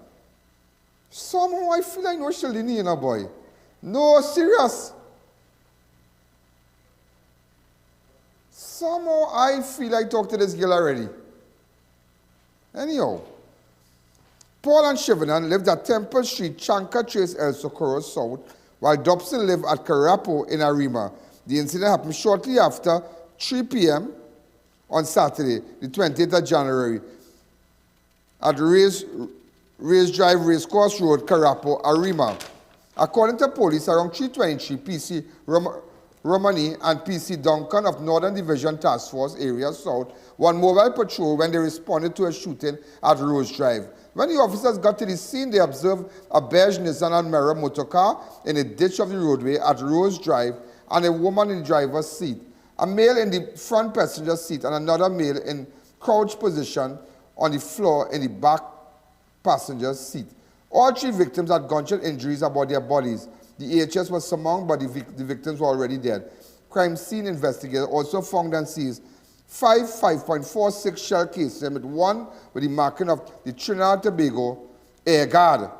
Speaker 2: Somehow I feel I know Shalini, you know, boy. No, serious. Somehow I feel I talked to this girl already. Anyhow, Paul and Shivanan lived at Temple Street, Chanka Trace, El Socorro South, while Dobson lived at Carapo in Arima. The incident happened shortly after 3 p.m. on Saturday, the 20th of January, at Race Drive, Racecourse Road, Carapo, Arima. According to police, around 3:23, PC Romani and PC Duncan of Northern Division Task Force Area South were on mobile patrol when they responded to a shooting at Rose Drive. When the officers got to the scene, they observed a beige Nissan Almera motorcar in a ditch of the roadway at Rose Drive and a woman in the driver's seat, a male in the front passenger seat, and another male in crouched position on the floor in the back passenger seat. All 3 victims had gunshot injuries about their bodies. The AHS was summoned, but the victims were already dead. Crime scene investigators also found and seized 5.46 shell cases, with 1 with the marking of the Trinidad and Tobago Air Guard.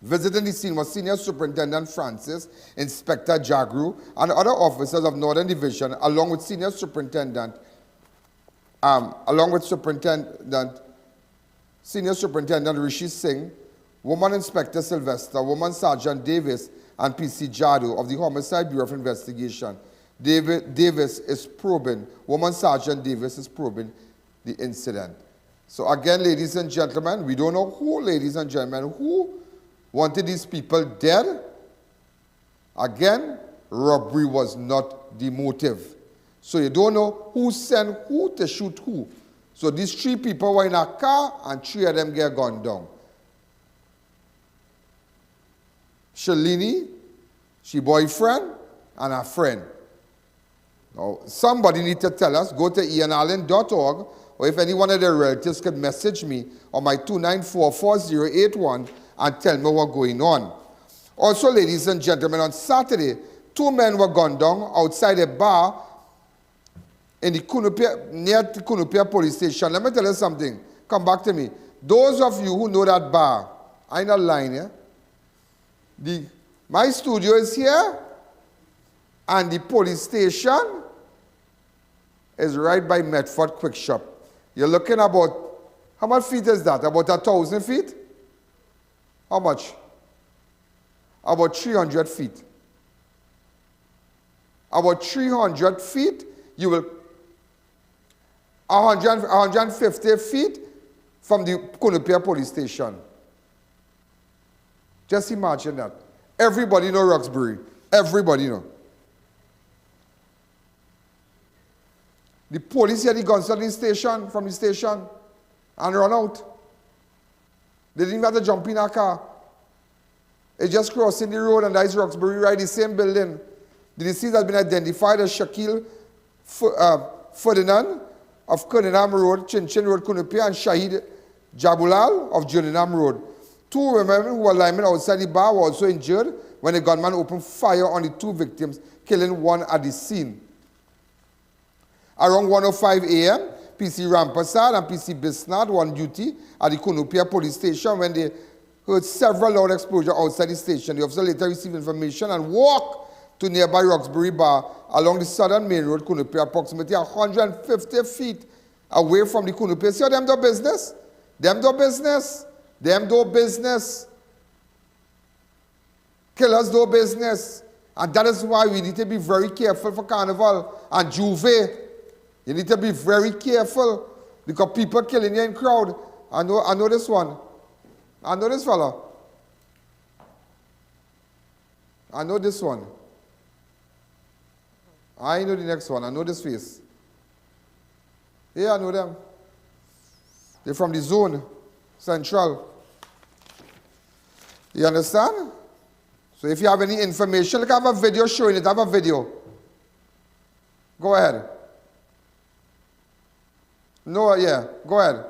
Speaker 2: Visiting the scene was Senior Superintendent Francis, Inspector Jagru, and other officers of Northern Division, along with Senior Superintendent Rishi Singh, Woman Inspector Sylvester, Woman Sergeant Davis, and PC Jadu of the Homicide Bureau of Investigation. Davis is probing, Woman Sergeant Davis is probing the incident. So again, ladies and gentlemen, we don't know who, ladies and gentlemen, who wanted these people dead. Again, robbery was not the motive. So you don't know who sent who to shoot who. So these 3 people were in a car and 3 of them get gunned down. Shalini, she boyfriend, and her friend. Now, somebody need to tell us, go to IANallen.org, or if any one of their relatives could message me on my 2944081 and tell me what's going on. Also, ladies and gentlemen, on Saturday, 2 men were gunned down outside a bar in the near the Kunupia police station. Let me tell you something. Come back to me. Those of you who know that bar, I'm not lying here. My studio is here, and the police station is right by Medford Quick Shop. You're looking about, how much feet is that? About 1,000 feet? How much? About 300 feet. About 300 feet, you will 150 feet from the Kunupia police station. Just imagine that. Everybody know Roxbury. Everybody know. The police had the guns from the station, and run out. They didn't even have to jump in a car. They just crossing the road, and that is Roxbury, right? The same building. The deceased has been identified as Shakil Ferdinand of Kernenam Road, Chinchin Road, Kunupia, and Shahid Jabulal of Juninam Road. 2 women who were linemen outside the bar were also injured when a gunman opened fire on the 2 victims, killing 1 at the scene. Around 1:05 a.m., PC Rampasad and PC Bisnard were on duty at the Kunupia police station when they heard several loud explosions outside the station. The officer later received information and walked to nearby Roxbury Bar along the southern main road, Kunupia, approximately 150 feet away from the Kunupia. See how them do business? Them do business. Them do business. Killers do business. And that is why we need to be very careful for Carnival and Juve. You need to be very careful because people killing you in crowd. I know this one. I know this fella. I know this one. I know the next one. I know this face. Yeah, I know them. They're from the zone, Central. You understand? So if you have any information, look, I have a video showing it. I have a video. Go ahead. No, yeah, go ahead.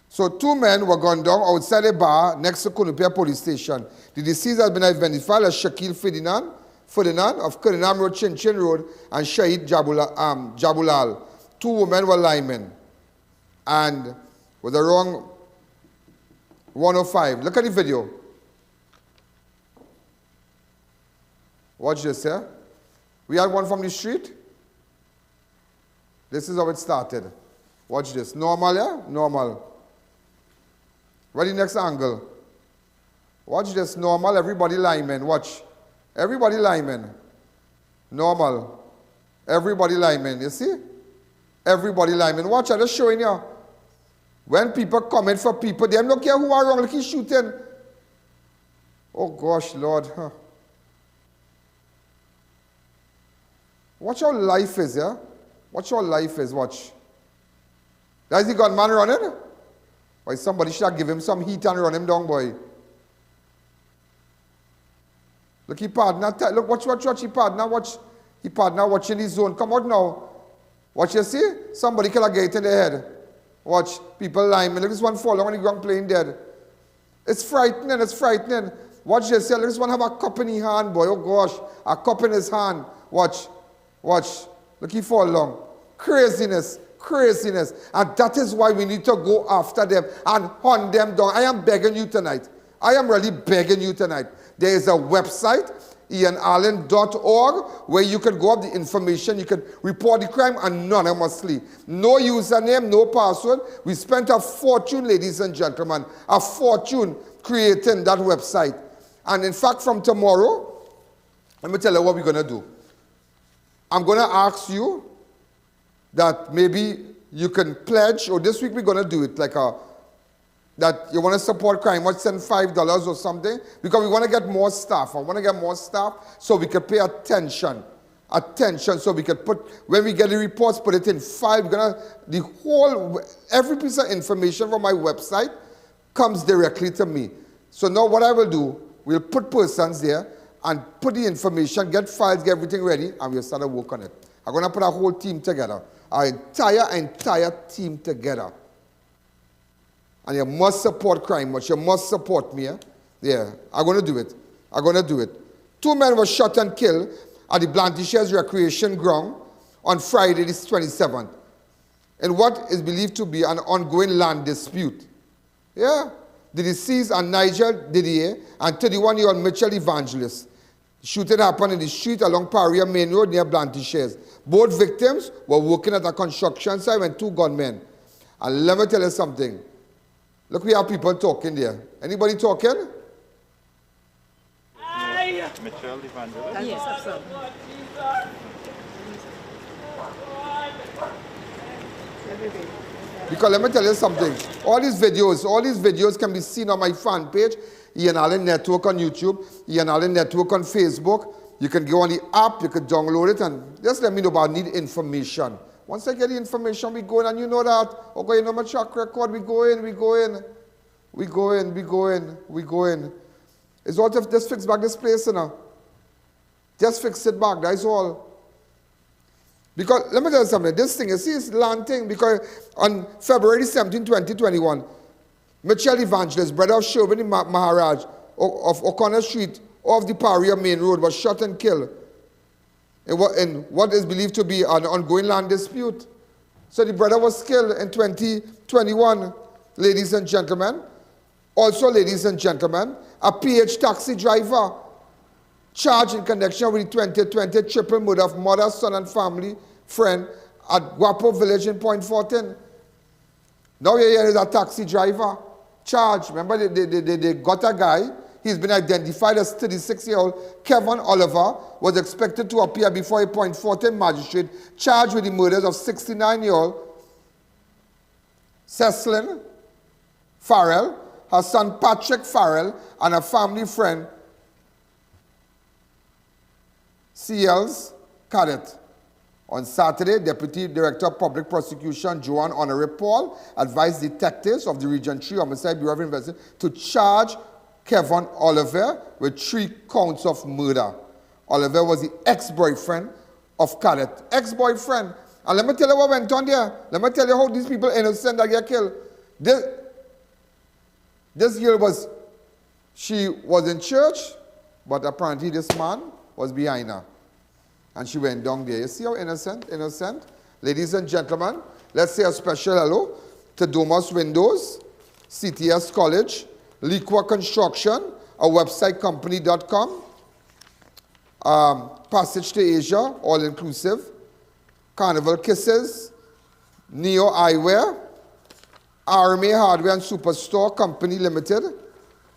Speaker 2: So 2 men were gunned down outside a bar next to Kunupia police station. The deceased has been identified as Shakil Ferdinand of Kernenam Road, Chinchin Road, and Shahid Jabulal. 2 women were linemen. And was around 1:05. Look at the video. Watch this, yeah? We had one from the street. This is how it started. Watch this. Normal, yeah? Normal. Ready, next angle. Watch this. Normal, everybody lineman. Watch. Everybody lineman. Normal. Everybody lineman. You see? Everybody lineman. Watch, I'm just showing you. When people comment for people, they don't care who are wrong. Look, he's shooting. Oh, gosh, Lord. Huh. Watch how life is, yeah? Watch how life is, watch. That's the gunman running? Why, somebody should have given him some heat and run him down, boy. Look, he partner. Look, watch, he partner. Watch. He partner watching his zone. Come out now. Watch, you see? Somebody kill a gate in the head. Watch. People lying. Look, this one falling on the ground playing dead. It's frightening, it's frightening. Watch this. Look, this one have a cup in his hand, boy. Oh, gosh. A cup in his hand. Watch. Watch. Look, he fall down. Craziness. Craziness. And that is why we need to go after them and hunt them down. I am begging you tonight. I am really begging you tonight. There is a website, IANallen.org, where you can go up the information. You can report the crime anonymously. No username, no password. We spent a fortune, ladies and gentlemen, a fortune creating that website. And in fact, from tomorrow, let me tell you what we're going to do. I'm going to ask you that maybe you can pledge, or this week we're going to do it, like that you want to support Crime Watch, send $5 or something, because we want to get more staff. I want to get more staff so we can pay attention, so we can put, when we get the reports, put it in file. We're going to, every piece of information from my website comes directly to me. So now what I will do, we'll put persons there and put the information, get files, get everything ready, and we'll start to work on it. I'm going to put a whole team together, our entire team together. And you must support Crime Watch. You must support me. Yeah, I'm going to do it. I'm going to do it. 2 men were shot and killed at the Blantyshires Recreation Ground on Friday, the 27th, in what is believed to be an ongoing land dispute. Yeah. The deceased are Nigel Didier and 31-year-old Mitchell Evangelist. The shooting happened in the street along Pasea Main Road near Blantyshires. Both victims were working at a construction site when 2 gunmen. And let me tell you something. Look, we have people talking there. Anybody talking?
Speaker 13: Mitchell Evangelist? Yes, sir.
Speaker 2: Because let me tell you something. All these videos can be seen on my fan page, I.A.N Network on YouTube, I.A.N Network on Facebook. You can go on the app, you can download it, and just let me know about need information. Once I get the information, we go in, and you know that. Okay, you know my track record, we go in. It's all to just fix back this place, you know. Just fix it back, that's all. Because, let me tell you something, this thing, you see, it's land thing, because on February 17, 2021, Mitchell Evangelist, brother of Sherwin Maharaj of O'Connor Street, off the Pasea Main Road, was shot and killed in what is believed to be an ongoing land dispute. So the brother was killed in 2021, ladies and gentlemen. Also, ladies and gentlemen, a PH taxi driver charged in connection with the 2020 triple murder of mother, son, and family friend at Guapo Village in Point 14. Now here is a taxi driver charged. Remember, they got a guy. He's been identified as 36-year-old Kevin Oliver, was expected to appear before a Point 14 magistrate, charged with the murders of 69-year-old Cecilyn Farrell, her son Patrick Farrell, and a family friend, C.L.'s Cadet. On Saturday, Deputy Director of Public Prosecution Joanne Honoré Paul advised detectives of the Region 3 Homicide Bureau of Investigation to charge Kevin Oliver with 3 counts of murder. Oliver was the ex-boyfriend of Cadet. Ex-boyfriend. And let me tell you what went on there. Let me tell you how these people innocent that get killed. This girl she was in church, but apparently this man was behind her. And she went down there. You see how innocent? Ladies and gentlemen, let's say a special hello to Domus Windows, CTS College, Liqua Construction, a website company.com, Passage to Asia, all inclusive, Carnival Kisses, Neo Eyewear, Army Hardware and Superstore Company Limited,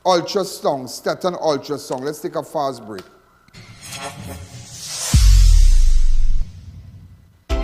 Speaker 2: Ultrasong, Stetton Ultrasong. Let's take a fast break.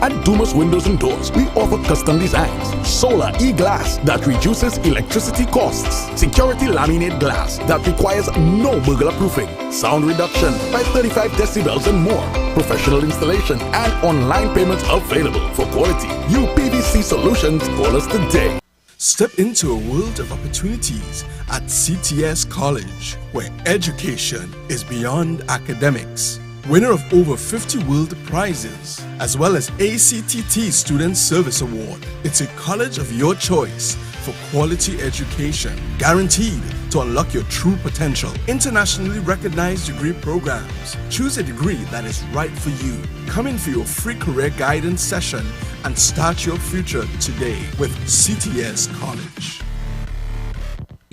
Speaker 5: At Dumas Windows and Doors, we offer custom designs, solar e-glass that reduces electricity costs, security laminate glass that requires no burglar proofing, sound reduction by 35 decibels and more, professional installation, and online payments available for quality UPVC solutions. Call us today.
Speaker 14: Step into a world of opportunities at CTS College, where education is beyond academics. Winner of over 50 world prizes, as well as ACTT Student Service Award. It's a college of your choice for quality education, guaranteed to unlock your true potential. Internationally recognized degree programs. Choose a degree that is right for you. Come in for your free career guidance session and start your future today with CTS College.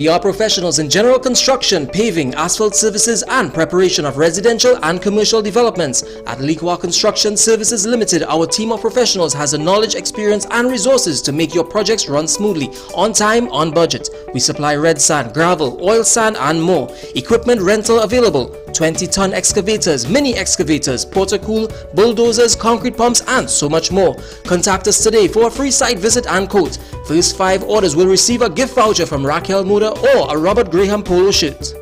Speaker 15: We are professionals in general construction, paving, asphalt services, and preparation of residential and commercial developments. At Liqua Construction Services Limited, our team of professionals has the knowledge, experience, and resources to make your projects run smoothly, on time, on budget. We supply red sand, gravel, oil sand, and more. Equipment rental available. 20-ton excavators, mini excavators, portacool, bulldozers, concrete pumps, and so much more. Contact us today for a free site visit and quote. First 5 orders will receive a gift voucher from Raquel Moda or a Robert Graham polo shirt.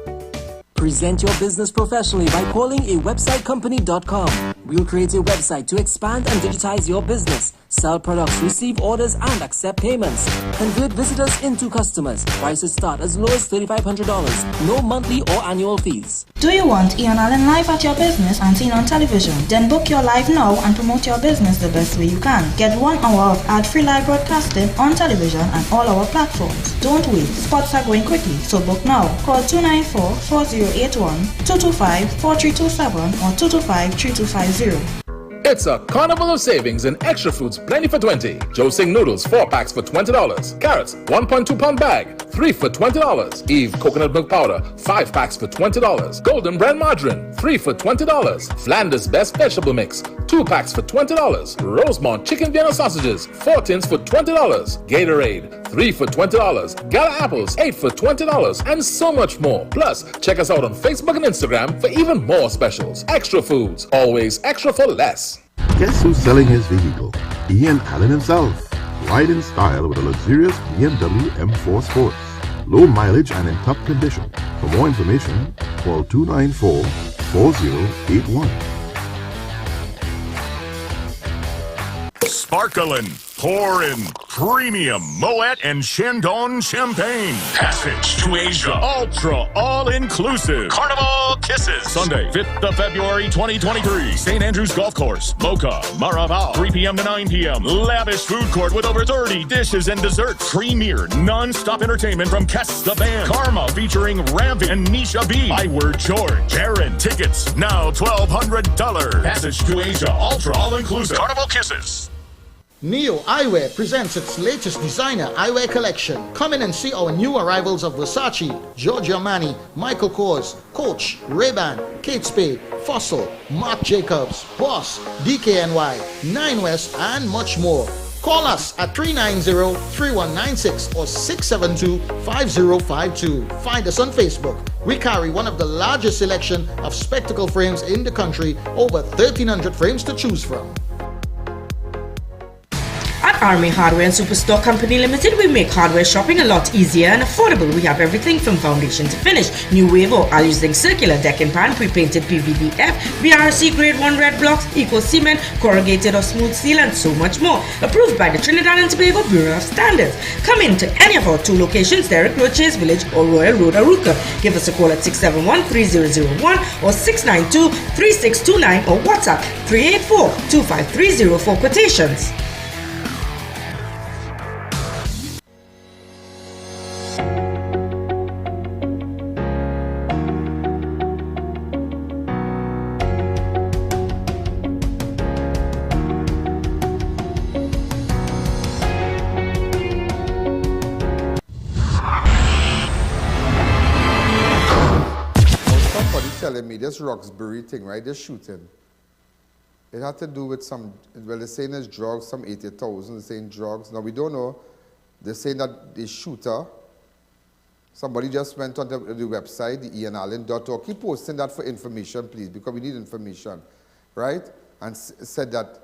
Speaker 15: Present your business professionally by calling a websitecompany.com. We'll create a website to expand and digitize your business, sell products, receive orders, and accept payments. Convert visitors into customers. Prices start as low as $3,500. No monthly or annual fees.
Speaker 8: Do you want I.A.N live at your business and seen on television? Then book your live now and promote your business the best way you can. Get 1 hour of ad-free live broadcasting on television and all our platforms. Don't wait. Spots are going quickly, so book now. Call 294-4081, 225-4327 or 225-3250.
Speaker 11: It's a carnival of savings in extra foods plenty for 20. Joe Sing noodles 4 packs for $20. Carrots 1.2 pound bag 3 for $20. Eve coconut milk powder 5 packs for $20. Golden Brand margarine 3 for $20. Flanders best vegetable mix 2 packs for $20. Rosemont chicken Vienna sausages 4 tins for $20. Gatorade 3 for $20. Gala apples 8 for $20, and so much more. Plus, check us out on Facebook and Instagram for even more specials. Extra foods, always extra for less.
Speaker 6: Guess who's selling his vehicle? I.A.N himself. Ride in style with a luxurious BMW M4 Sports. Low mileage and in top condition. For more information, call 294-4081.
Speaker 16: Sparkling, pouring, premium Moet and Chandon champagne. Passage to Asia. Ultra all-inclusive. Carnival Kisses. Sunday, 5th of February 2023. St. Andrews Golf Course. Mocha, Maravao. 3 p.m. to 9 p.m. Lavish food court with over 30 dishes and desserts. Premier non-stop entertainment from Kess the Band. Karma featuring Ramp and Nisha B. My Word George. Aaron. Tickets now $1,200. Passage to Asia. Ultra all-inclusive. Carnival Kisses.
Speaker 17: Neo Eyewear presents its latest designer eyewear collection. Come in and see our new arrivals of Versace, Giorgio Armani, Michael Kors, Coach, Ray-Ban, Kate Spade, Fossil, Marc Jacobs, Boss, DKNY, 9 West, and much more. Call us at 390-3196 or 672-5052. Find us on Facebook. We carry one of the largest selection of spectacle frames in the country, over 1,300 frames to choose from.
Speaker 18: At Army Hardware and Superstore Company Limited, we make hardware shopping a lot easier and affordable. We have everything from foundation to finish. New wave or I'll using circular deck and pan, pre-painted PVDF, BRC grade 1 red blocks, eco cement, corrugated or smooth steel, and so much more. Approved by the Trinidad and Tobago Bureau of Standards. Come in to any of our 2 locations, Derrick Road, Chase Village or Royal Road, Aruca. Give us a call at 671-3001 or 692-3629 or WhatsApp 384-25304 for quotations.
Speaker 2: Telling me this Roxbury thing, right? This shooting. It had to do with some, well, they're saying it's drugs, some 80,000, they're saying drugs. Now, we don't know. They're saying that the shooter, somebody just went on the website, the IANallen.org. Keep posting that for information, please, because we need information, right? And said that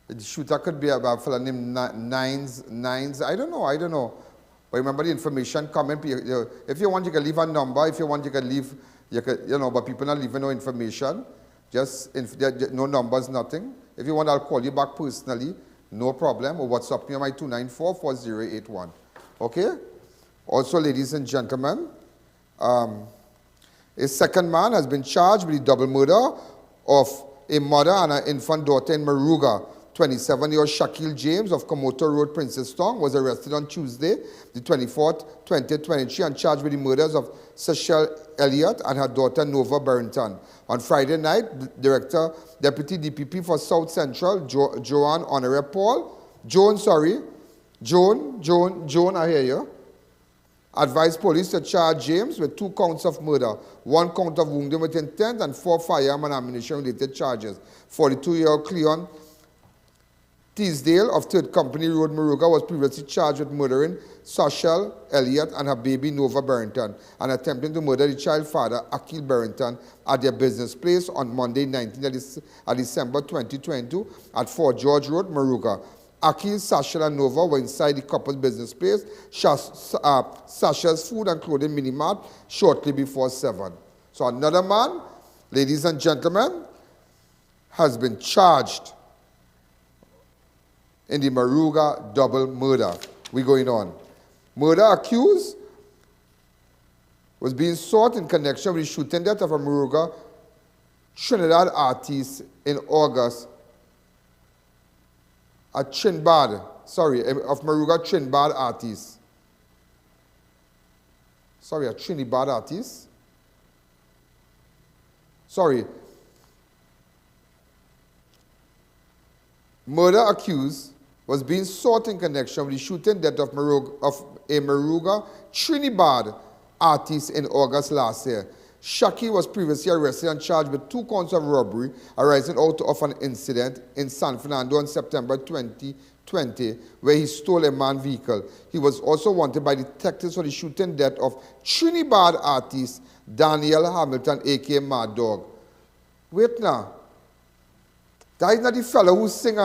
Speaker 2: the shooter could be about a fellow named Nines. I don't know. But remember the information comment. If you want, you can leave a number. If you want, you can leave, but people not leaving no information. Just no numbers, nothing. If you want, I'll call you back personally. No problem. Or WhatsApp me on my 294-4081. Okay? Also, ladies and gentlemen, a second man has been charged with the double murder of a mother and her infant daughter in Maruga. 27-year-old Shaquille James of Komoto Road, Princestown, was arrested on Tuesday, the 24th, 2023, and charged with the murders of Cecile Elliott and her daughter Nova Barrington. On Friday night, Deputy DPP for South Central, Joan, I hear you. advised police to charge James with 2 counts of murder, 1 count of wounding with intent, and 4 firearm and ammunition-related charges. 42-year-old Cleon Teasdale of 3rd Company Road, Moruga, was previously charged with murdering Sashel Elliott and her baby Nova Barrington and attempting to murder the child father, Akil Barrington, at their business place on Monday, 19th of December 2022 at 4 George Road, Moruga. Akil, Sashel, and Nova were inside the couple's business place, Sasha's food and clothing minimart, shortly before 7. So another man, ladies and gentlemen, has been charged in the Moruga double murder. We're going on. Murder accused was being sought in connection with the shooting death of a Moruga Trinidad artist in August at Trinidad, of Moruga Trinidad artist. A Trinidad artist. Murder accused was being sought in connection with the shooting death of a Moruga Trinidad artist in August last year. Shaki was previously arrested and charged with 2 counts of robbery arising out of an incident in San Fernando on September 2020 where he stole a manned vehicle. He was also wanted by detectives for the shooting death of Trinidad artist Daniel Hamilton, a.k.a. Mad Dog. Wait now. That is not the fellow who sing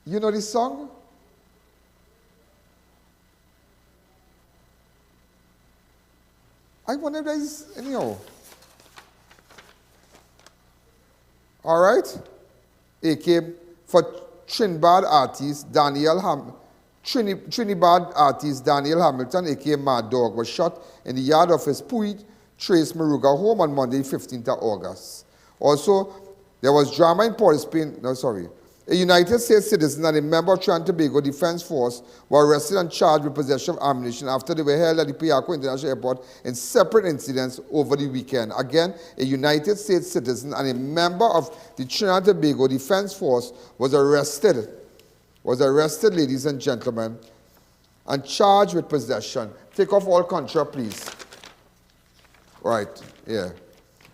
Speaker 2: You know this song? I wonder if there is, anyhow. All right? A.K. for Trinidad artist Daniel Hamilton, a.k.a. Mad Dog, was shot in the yard of his Puig Trace Moruga home on Monday, 15th of August. Also, there was drama in Port of Spain. A United States citizen and a member of Trinidad and Tobago Defense Force were arrested and charged with possession of ammunition after they were held at the Piarco International Airport in separate incidents over the weekend. Again, a United States citizen and a member of the Trinidad and Tobago Defense Force was arrested, ladies and gentlemen, and charged with possession. Take off all contra, please. Right, yeah.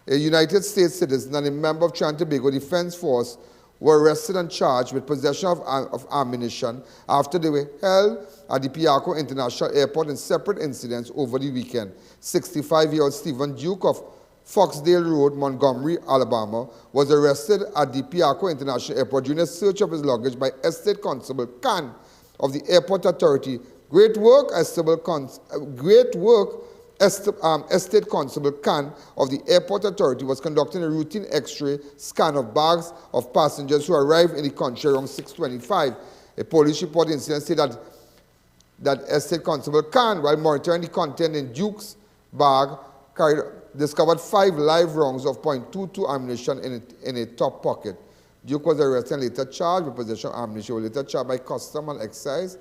Speaker 2: A United States citizen and a member of Trinidad and Tobago Defense Force were arrested and charged with possession of ammunition after they were held at the Piarco International Airport in separate incidents over the weekend. 65-year-old Stephen Duke of Foxdale Road, Montgomery, Alabama, was arrested at the Piarco International Airport during a search of his luggage by Estate Constable I.A.N. of the Airport Authority. Estate Constable I.A.N. of the Airport Authority was conducting a routine X-ray scan of bags of passengers who arrived in the country around 6:25. A police report incident said that Estate Constable I.A.N., while monitoring the content in Duke's bag, discovered 5 live rounds of .22 ammunition in a top pocket. Duke was arrested and later charged with possession of ammunition. He was later charged by Custom and Excise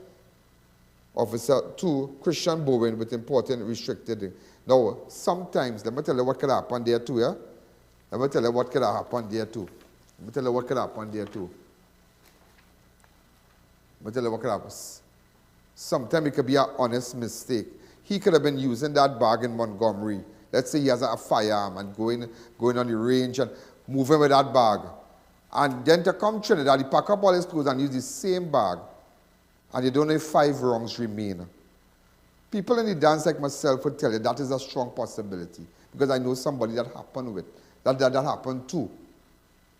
Speaker 2: Officer 2, Christian Bowen, with important restricted. Now, sometimes, let me tell you what could happen there too, yeah? Let me tell you what could happen there too. Sometimes it could be an honest mistake. He could have been using that bag in Montgomery. Let's say he has a firearm and going on the range and moving with that bag. And then to come Trinidad, he pack up all his clothes and use the same bag. And you don't know if 5 rounds remain. People in the dance like myself would tell you that is a strong possibility. Because I know somebody that happened with. That happened too.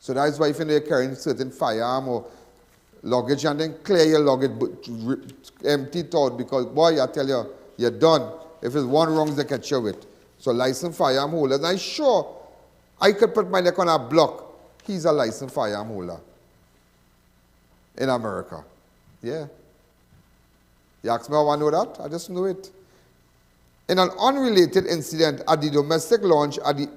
Speaker 2: So that is why if you're carrying certain firearm or luggage and then clear your luggage, empty it out. Because boy, I tell you, you're done. If it's 1 wrong, they catch you with. So licensed firearm holders. And I'm sure I could put my neck on a block. He's a licensed firearm holder. In America. Yeah. You ask me how I know that? I just know it. In an unrelated incident at the domestic launch at the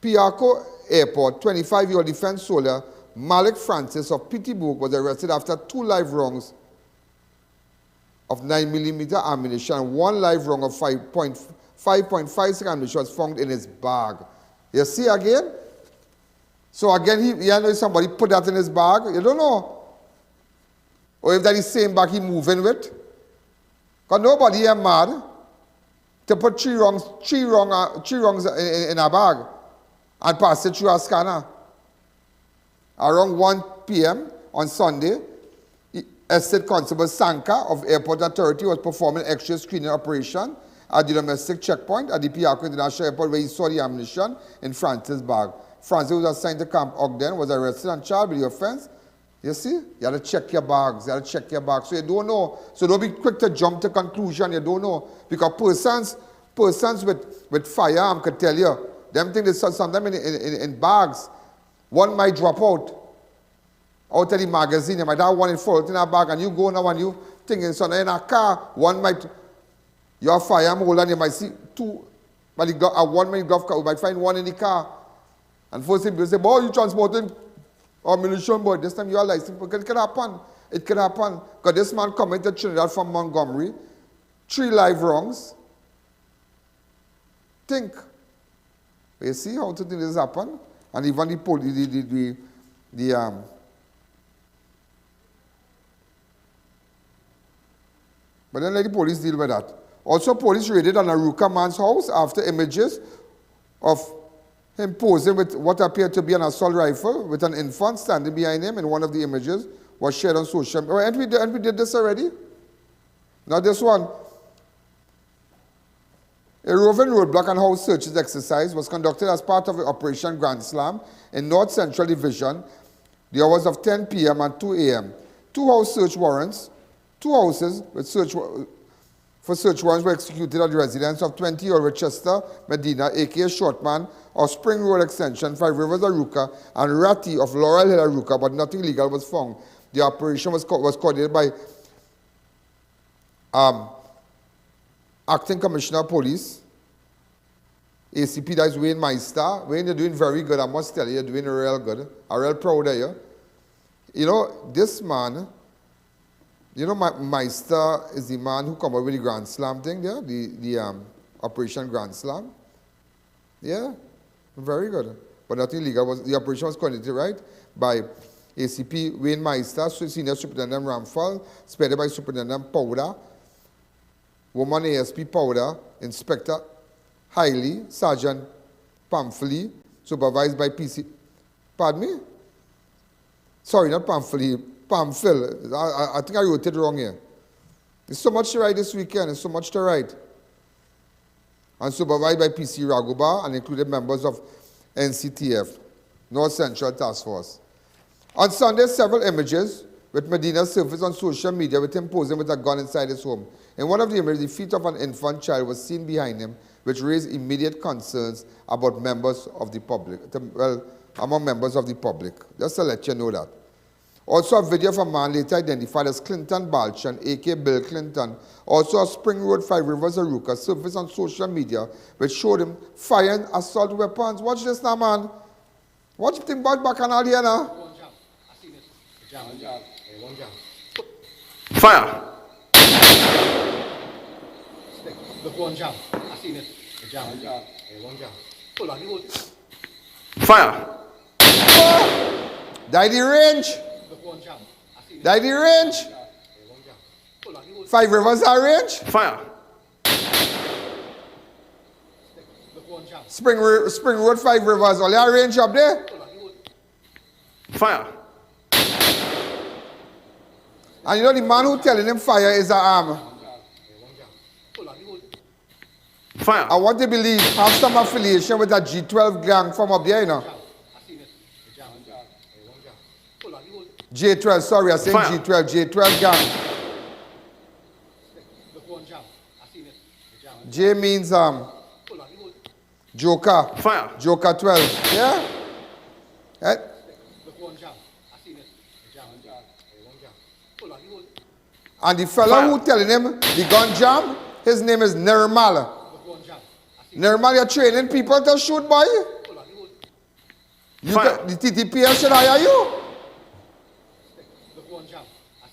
Speaker 2: Piarco Airport, 25-year-old defense soldier Malik Francis of Pittsburgh was arrested after 2 live rounds of 9mm ammunition and 1 live round of 5.56 ammunition was found in his bag. You see again? So again, he know somebody put that in his bag. You don't know. Or if that is same bag he moving with. Because nobody here mad to put three wrongs in a bag and pass it through a scanner. Around 1 p.m. on Sunday, Estate Constable Sanka of Airport Authority was performing extra screening operation at the domestic checkpoint at the Piarco International Airport where he saw the ammunition in Francis' bag. Francis, who was assigned to Camp Ogden, was arrested and charged with the offense. You see? You have to check your bags. You have to check your bags. So you don't know. So don't be quick to jump to conclusion. You don't know. Because persons with firearm could tell you, them things sometimes in bags, one might drop out of the magazine. You might have one in full in a bag and you go now and you thinking, so in a car, one might, your firearm holder, and you might see two, but one might glove car, you might find one in the car. And first thing people say, boy, you transporting ammunition, boy. This time you are licensed. It can happen. It can happen. Because this man committed Trinidad from Montgomery, 3 live wrongs. Think. You see how to think this happen? And even the police, but then let the police deal with that. Also, police raided an Aruka man's house after images of him posing with what appeared to be an assault rifle with an infant standing behind him, and one of the images was shared on social media. And we did this already? Not this one. A roving roadblock and house searches exercise was conducted as part of Operation Grand Slam in North Central Division, the hours of 10 p.m. and 2 a.m. 2 house search warrants, 2 houses with search warrants were executed at the residence of 20-year-old Rochester Medina, a.k.a. Shortman, of Spring Road Extension, 5 Rivers, Aruka, and Ratty of Laurel Hill, Aruka, but nothing illegal was found. The operation was coordinated by Acting Commissioner of Police, ACP, that is Wayne Meister. Wayne, you're doing very good. I must tell you, you're doing real good. I'm real proud of you. You know, this man, you know, Meister is the man who come up with the Grand Slam thing there, the Operation Grand Slam. Yeah, very good. But nothing illegal. The operation was coordinated, right, by ACP Wayne Meister, Senior Superintendent Ramphal, spearheaded by Superintendent Powder, Woman ASP Powder, Inspector Hiley, Sergeant Pamphily, supervised by PC. Pardon me? Sorry, not Pamphily, Pamphil. I think I wrote it wrong here. There's so much to write this weekend, there's so much to write. And supervised by PC Raguba and included members of NCTF, North Central Task Force. On Sunday, several images with Medina surfaced on social media with him posing with a gun inside his home. In one of the images, the feet of an infant child was seen behind him, which raised immediate concerns about members of the public, among members of the public. Just to let you know that. Also, a video of a man later identified as Clinton Balchan, a.k.a. Bill Clinton, also of Spring Road, 5 Rivers, Aruka, surfaced on social media, which showed him firing assault weapons. Watch this now, man. What do you think about Bacchanal here now?
Speaker 11: Fire!
Speaker 19: Look, one jump. I seen it. Jump. One jump. Pull on the wood.
Speaker 11: Fire!
Speaker 2: Oh! Die the range.
Speaker 19: Look, one jump. I seen it.
Speaker 2: Die the range.
Speaker 19: One jump. Pull on the wood.
Speaker 2: 5 Rivers are range.
Speaker 11: Fire!
Speaker 19: Look, one jump.
Speaker 2: Spring Road, 5 Rivers. All your range up there.
Speaker 19: Pull on the wood.
Speaker 11: Fire!
Speaker 2: And you know the man who telling him fire is an arm.
Speaker 11: Fire.
Speaker 2: I want to believe have some affiliation with a G12 gang from up there, you know. J12, sorry, I said G12, J12 gang. J means Joker.
Speaker 11: Fire.
Speaker 2: Joker 12. Yeah? Eh? And the fellow who telling him the gun jam, his name is Nirmal. Nirmal, you're training people to shoot, boy? The TTPS should hire you.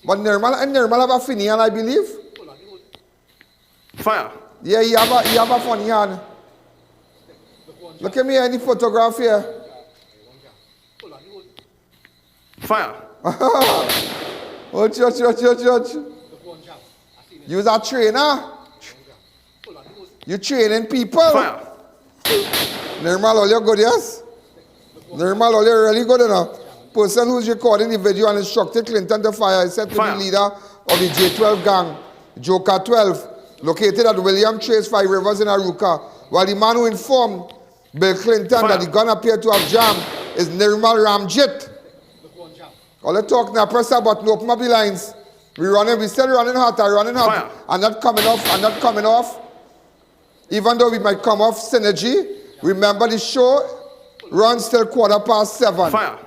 Speaker 2: But Nirmal have a funny hand, I believe.
Speaker 11: Fire.
Speaker 2: Yeah, he have a funny hand. Look at me in the photograph here.
Speaker 11: Fire.
Speaker 2: Watch. You was a trainer? You training people?
Speaker 11: Fire.
Speaker 2: Normal, all you good, yes? Normal, all you really good enough. Person who's recording the video and instructed Clinton to fire, he said to the leader of the J12 gang, Joker 12, located at William Trace 5 Rivers in Aruka, while the man who informed Bill Clinton that the gun appeared to have jammed is Nirmal Ramjit. All the talk now, press that button, open up the lines. We still running hot, and not coming off. Even though we might come off synergy, remember the show runs till 7:15.
Speaker 11: Fire.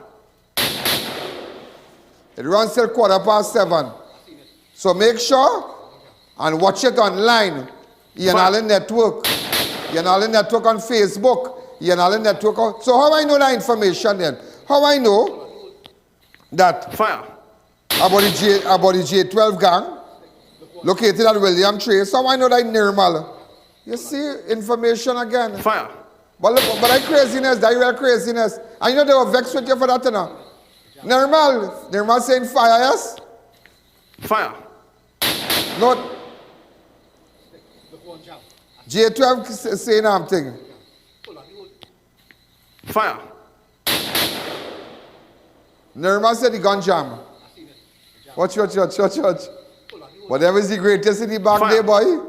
Speaker 2: It runs till 7:15. So make sure and watch it online. I.A.N Network. I.A.N Network on Facebook. I.A.N Network on... So how I know that information then? How I know that
Speaker 11: fire
Speaker 2: about the J12 gang located at William Trace? How I know that Nirmal? You see information again.
Speaker 11: Fire.
Speaker 2: But that craziness, that real craziness. And you know they were vexed with you for that, you know? Nirmal saying fire, yes?
Speaker 11: Fire.
Speaker 2: Not J12 saying something.
Speaker 11: Fire.
Speaker 2: Nirmal said the gun jam. Watch. Whatever is the greatest in the back there, boy.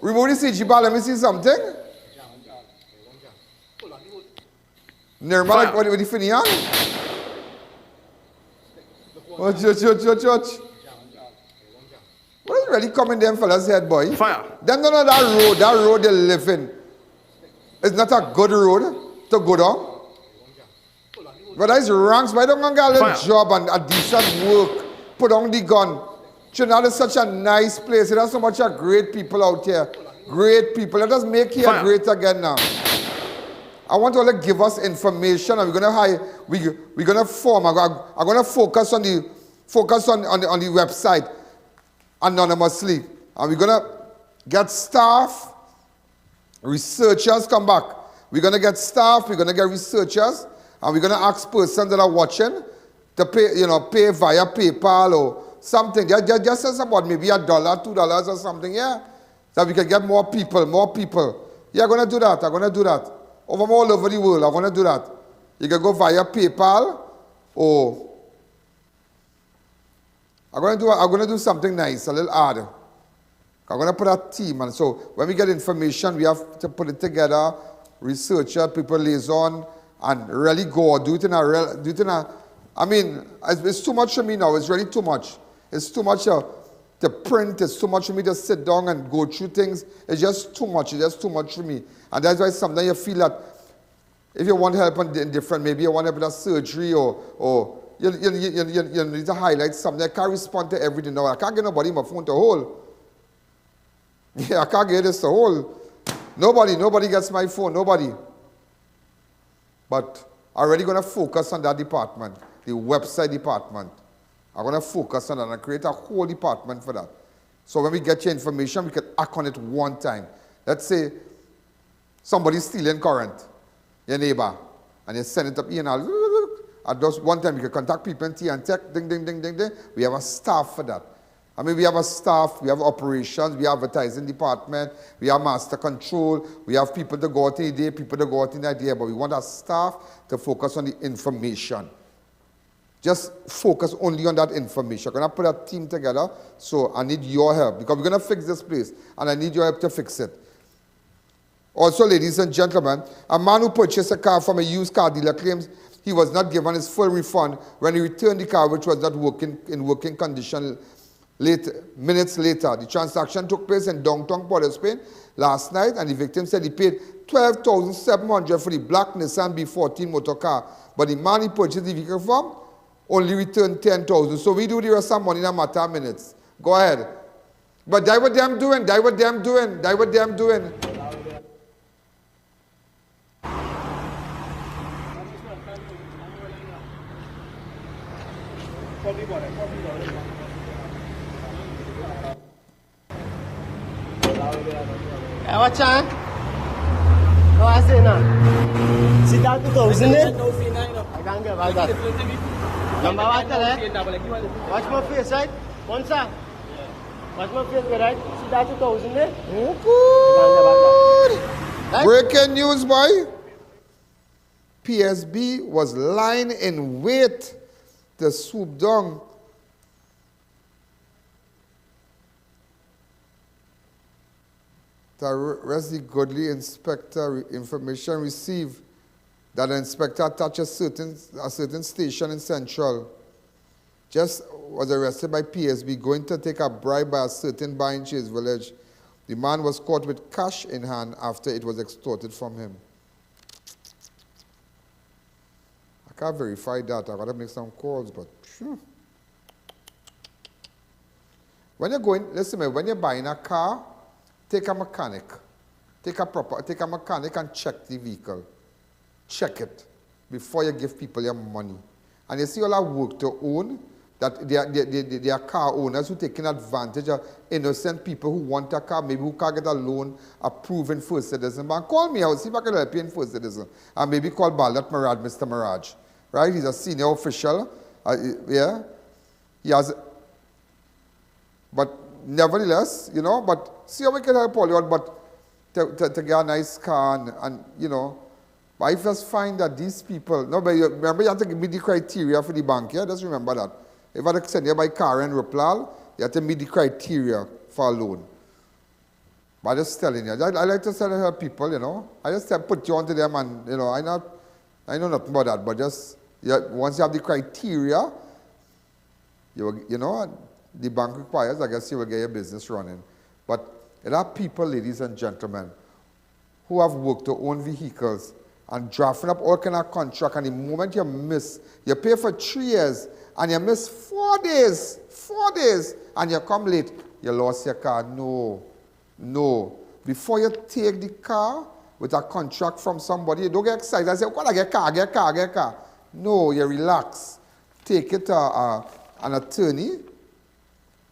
Speaker 2: Remove the CG bar, let me see something. Nirmal, like what with the finian? Watch. What is really coming them fellas head, boy?
Speaker 11: Fire.
Speaker 2: Them don't know that road they live in. It's not a good road to go down. But that's ranks, why don't you get a little job and a decent work? Put on the gun. Trinidad is such a nice place. There's so much of great people out here. Great people. Let us make here great again now. I want you to give us information, and we're gonna form. I'm gonna focus on the website anonymously, and we're gonna get staff, researchers come back. We're gonna get staff. We're gonna get researchers, and we're gonna ask persons that are watching to pay via PayPal or something. Just as about maybe $1, $2 or something. Yeah, that we can get more people. Yeah, I'm gonna do that. All over the world, I'm going to do that. You can go via PayPal, or I'm going to do something nice, a little odd. I'm going to put a team, and so when we get information, we have to put it together, researcher, people liaison, and really go do it in a. I mean, it's too much for me now. It's really too much. It's too much to print. It's too much for me to sit down and go through things. It's just too much. It's just too much for me. And that's why sometimes you feel that if you want help in different, maybe you want help with a surgery or you need to highlight something. I can't respond to everything now. I can't get nobody my phone to hold. Yeah, I can't get this to hold. Nobody gets my phone. Nobody. But I'm already going to focus on that department, the website department. I'm going to focus on that and create a whole department for that. So when we get your information, we can act on it one time. Let's say somebody's stealing current, your neighbor, and you send it up here and at just one time you can contact people in T and Tech, ding. We have a staff for that. I mean, we have a staff, we have operations, we have advertising department, we have master control, we have people to go out in the day, people to go out in the day, but we want our staff to focus on the information. Just focus only on that information. I'm going to put a team together, so I need your help, because we're going to fix this place, and I need your help to fix it. Also, ladies and gentlemen, a man who purchased a car from a used car dealer claims he was not given his full refund when he returned the car, which was not in working condition minutes later. The transaction took place in downtown Port of Spain last night, and the victim said he paid $12,700 for the black Nissan B14 motor car, but the man he purchased the vehicle from only returned $10,000. So we do the rest of money in a matter of minutes. Go ahead. But that what them doing.
Speaker 20: What's that? No, I say no. Sit down to those, isn't it? I can't get about that. Number one, watch my face, right? One, sir. Watch my face, right? See that 2,000 there?
Speaker 2: Right? Breaking news, boy. PSB was lying in wait to swoop down to arrest the godly inspector. Information received that the inspector touched a certain station in Central just was arrested by PSB going to take a bribe by a certain bar in Chase Village. The man was caught with cash in hand after it was extorted from him. I can't verify that. I got to make some calls, but when you're going, listen, when you're buying a car, take a mechanic. Take a mechanic and check the vehicle. Check it before you give people your money. And you see all that work to own, that they are car owners who taking advantage of innocent people who want a car, maybe who can't get a loan approved in First Citizen Bank. Call me, I'll see if I can help you in First Citizen. And maybe call Balat Marad, Mr. Maraj. Right? He's a senior official. Yeah. He has, but nevertheless, you know, but see how we can help all you out, but to get a nice car and you know, but I just find that these people, no, but remember you have to meet the criteria for the bank, yeah? Just remember that. If I send you by car and Ruplal, you have to meet the criteria for a loan. But I'm just telling you, I like to tell people, you know, I just put you onto them and, you know, I know nothing about that, but just, once you have the criteria, you know, the bank requires, I guess you will get your business running. But there are people, ladies and gentlemen, who have worked to own vehicles and drafting up all kind of contract, and the moment you miss, you pay for 3 years, and you miss 4 days, and you come late, you lost your car. No. Before you take the car with a contract from somebody, you don't get excited and say, oh, I get car. No, you relax. Take it to an attorney,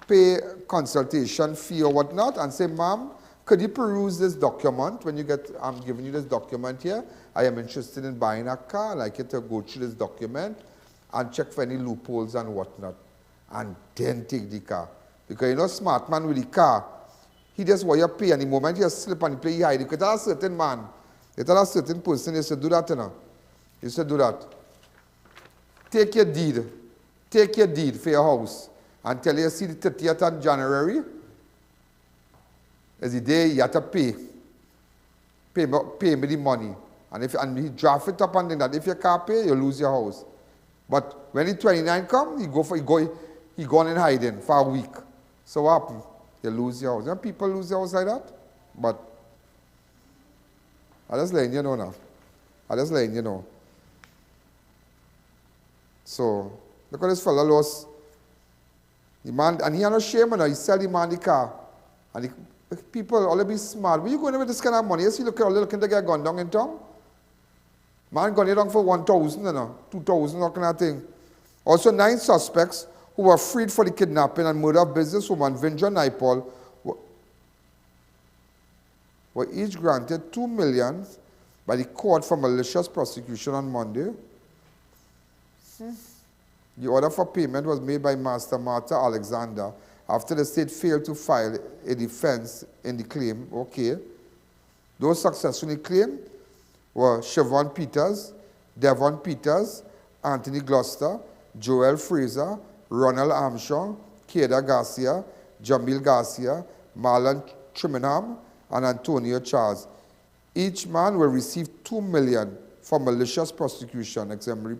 Speaker 2: pay consultation fee or whatnot, and say, ma'am, could you peruse this document when you get, I'm giving you this document here. I am interested in buying a car. I'd like you to go through this document and check for any loopholes and whatnot. And then take the car. Because you know, smart man with the car, he just want you to pay, and the moment you slip and play, he hide it. Because tell a certain man, you tell a certain person, you should do that, you know. You should do that. Take your deed for your house, and tell you, see the 30th of January, is the day you have to pay me the money. And he draft it up and then that if you can't pay, you lose your house. But when the 29 come, he gone in hiding for a week. So what happens? You lose your house. You know, people lose their house like that. But I just letting you know now. So look at this fella lost the man, and he had no shame now. He sell the man the car, and the people all be smart. Where you going with this kind of money? You see, look at all looking to get gun down in town. Man gone down for 1,000, you know, 2,000, that kind of thing. Also, 9 suspects who were freed for the kidnapping and murder of businesswoman Vindra Naipal were each granted $2 million by the court for malicious prosecution on Monday. The order for payment was made by Master Martha Alexander after the state failed to file a defense in the claim. Okay. Those successfully claimed were Siobhan Peters, Devon Peters, Anthony Gloucester, Joel Fraser, Ronald Armstrong, Keda Garcia, Jamil Garcia, Marlon Trimenham, and Antonio Charles. Each man will receive $2 million for malicious prosecution, exemplary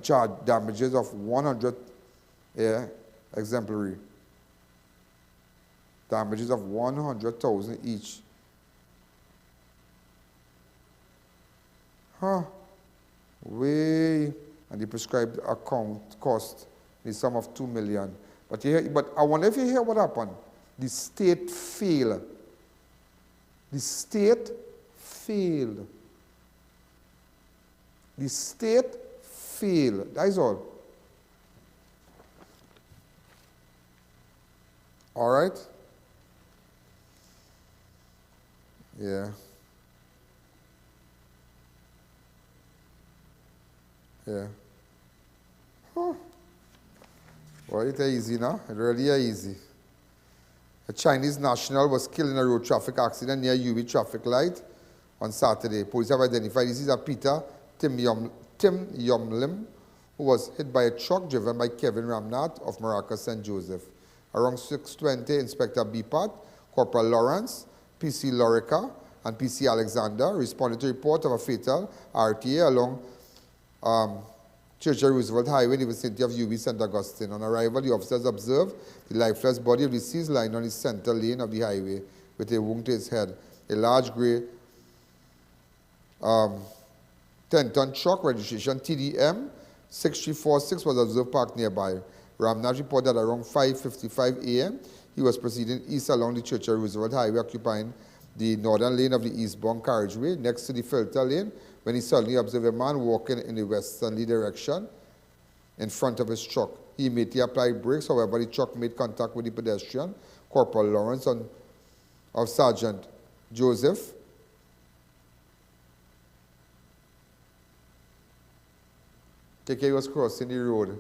Speaker 2: charge damages of 100 exemplary damages of 100,000 each. Way, and the prescribed account cost the sum of 2 million. But I wonder if you hear what happened. The state failed. The state failed. The state failed. That is all. All right? Yeah. Yeah. Oh. Well, it's easy now. It really is easy. A Chinese national was killed in a road traffic accident near UV traffic light on Saturday. Police have identified this is a Peter Tim Yomlim, who was hit by a truck driven by Kevin Ramnat of Maracas, St. Joseph. Around 6:20, Inspector Bipat, Corporal Lawrence, PC Lorica, and PC Alexander responded to report of a fatal RTA along Churchill Roosevelt Highway in the vicinity of UB St. Augustine. On arrival, the officers observed the lifeless body of the deceased lying on the center lane of the highway with a wound to his head. A large grey 10-ton truck, registration TDM 6346, was observed parked nearby. Ramnat reported that around 5:55 a.m. he was proceeding east along the Churchill Roosevelt Highway, occupying the northern lane of the eastbound carriageway next to the filter lane, when he suddenly observed a man walking in the westerly direction in front of his truck. He immediately applied brakes, however, the truck made contact with the pedestrian. Corporal Lawrence of Sergeant Joseph he was crossing the road.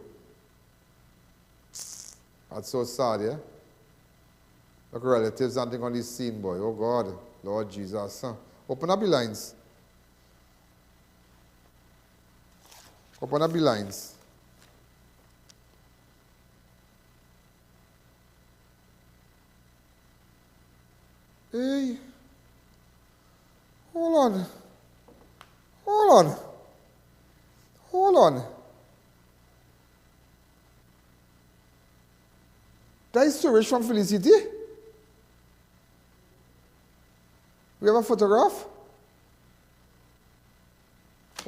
Speaker 2: That's so sad, yeah? Look, relatives and thing on this scene, boy. Oh, God. Lord Jesus. Open up the lines. Open up the lines. Hey. Hold on. Hold on. Hold on. That is Suresh from Felicity. We have a photograph?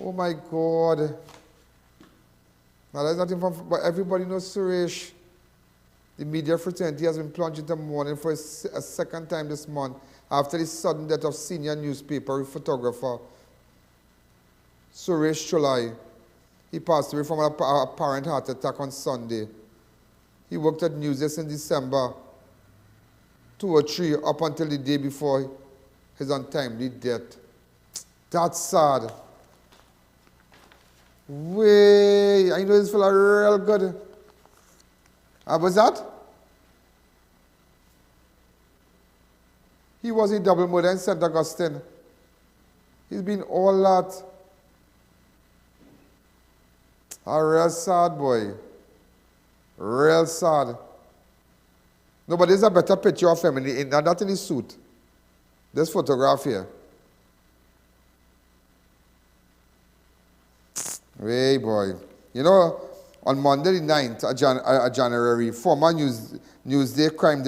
Speaker 2: Oh my God. Now that's nothing from, but everybody knows Suresh. The media fraternity has been plunged into mourning for a second time this month after the sudden death of senior newspaper photographer Suresh Cholai. He passed away from an apparent heart attack on Sunday. He worked at Newsdesk in December 2003 up until the day before his untimely death. That's sad. Way, I know this fella real good. How was that? He was a double murder in St. Augustine. He's been all that. A real sad boy. Real sad. No, but there's a better picture of him, not in his suit. This photograph here. Hey, boy. You know, on Monday the 9th of January, former Newsday crime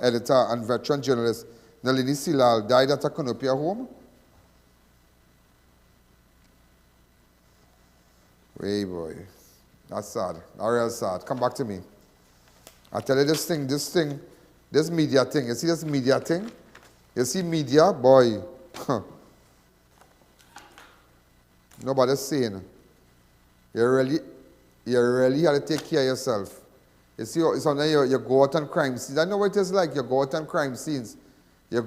Speaker 2: editor and veteran journalist Nalini Silal died at a Konopia home. Hey, boy. That's sad. That's real sad. Come back to me. I tell you this media thing. You see this media thing? You see media? Boy. Nobody's saying. You really have to take care of yourself. You see, sometimes you go out on crime scenes. I know what it is like. You go out on crime scenes. You're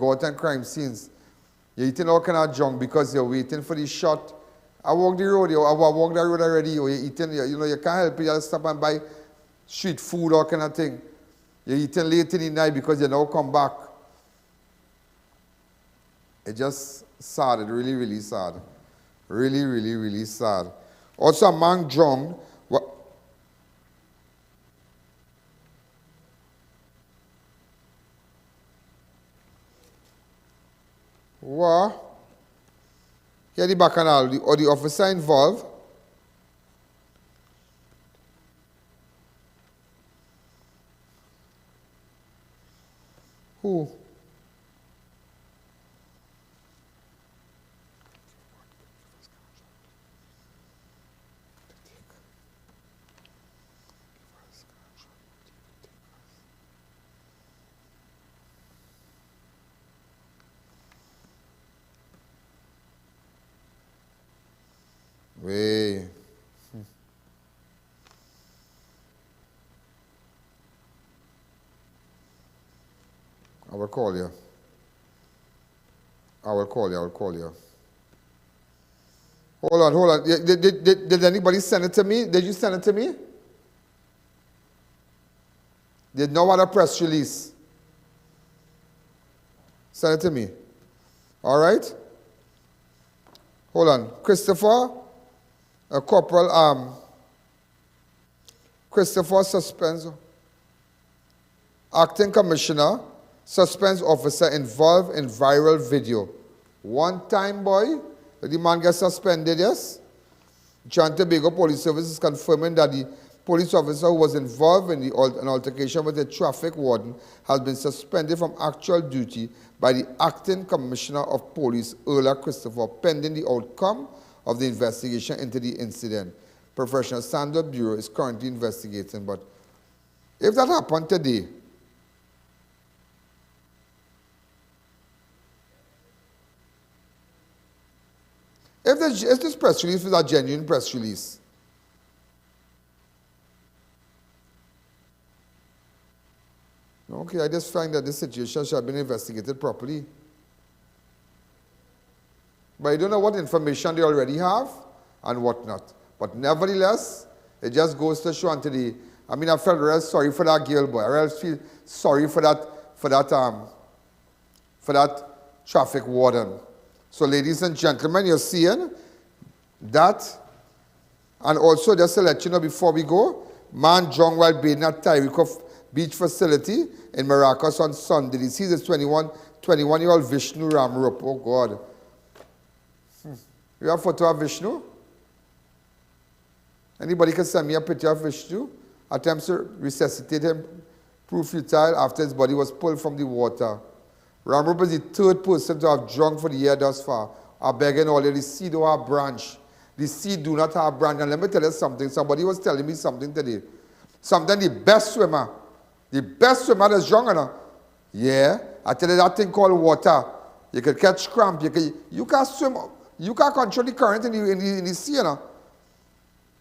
Speaker 2: eating all kind of junk because you're waiting for the shot. I walk the road already. You're eating, you can't help it. You have to stop and buy street food, all kind of thing. You're eating late in the night because you now come back. It's just sad. It's really, really sad. Really, really, really sad. Also, a man drowned. What? Here the bacchanal, or the officer involved. Who? Way. I will call you. I will call you. Hold on. Did anybody send it to me? Did you send it to me? Did no other press release? Send it to me. All right? Hold on. Christopher suspends. Acting Commissioner suspends officer involved in viral video. One time, boy, the man gets suspended, yes? John Tobago Police Service is confirming that the police officer who was involved in an altercation with the traffic warden has been suspended from actual duty by the Acting Commissioner of Police, Earl Christopher, pending the outcome of the investigation into the incident. Professional Standard Bureau is currently investigating, but if that happened today, if this press release is a genuine press release, okay, I just find that this situation should have been investigated properly. But I don't know what information they already have and what not. But nevertheless, it just goes to show unto the, I felt real sorry for that girl, boy. I really feel sorry for that traffic warden. So ladies and gentlemen, you're seeing that. And also, just to let you know before we go, man drunk while bathing at Tyrico Beach facility in Maracas on Sunday. This is 21-year-old Vishnu Ramrup. Oh God. You have a photo of Vishnu? Anybody can send me a picture of Vishnu? Attempts to resuscitate him proved futile after his body was pulled from the water. Ramrup is the third person to have drunk for the year thus far. I beg and all, the seed don't have branch. The seed do not have branch. And let me tell you something. Somebody was telling me something today. Something the best swimmer that's drunk enough. Yeah, I tell you that thing called water. You can catch cramp. You can swim. You can control the current in the sea, you know.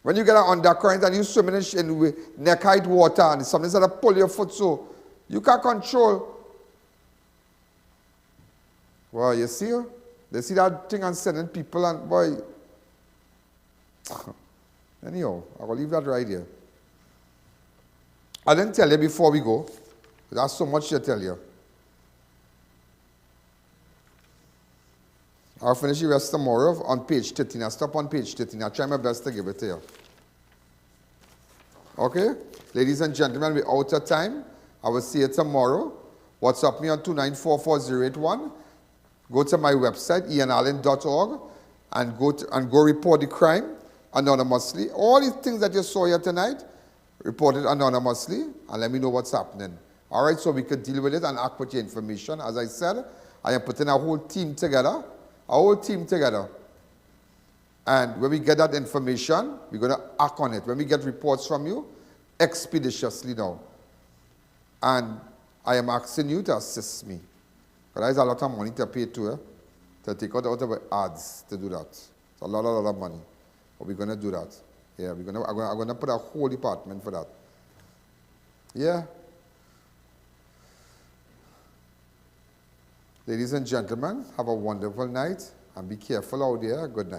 Speaker 2: When you get an undercurrent and you swim in neck height water and something's that pull your foot so, you can control. Well, you see, they see that thing and sending people and boy. Anyhow, I will leave that right here. I didn't tell you before we go. There's so much to tell you. I'll finish the rest tomorrow on page 13. I'll stop on page 13. I'll try my best to give it to you. Okay? Ladies and gentlemen, we're out of time. I will see you tomorrow. WhatsApp me on 2944081. Go to my website, ianallen.org, and go report the crime anonymously. All these things that you saw here tonight, report it anonymously, and let me know what's happening. All right, so we could deal with it and act with your information. As I said, I am putting a whole team together. And when we get that information, we're going to act on it. When we get reports from you, expeditiously now. And I am asking you to assist me. Because there's a lot of money to pay to take out of ads to do that. It's a lot of money. But we're going to do that. Yeah, I'm going to put a whole department for that. Yeah. Ladies and gentlemen, have a wonderful night and be careful out there. Good night.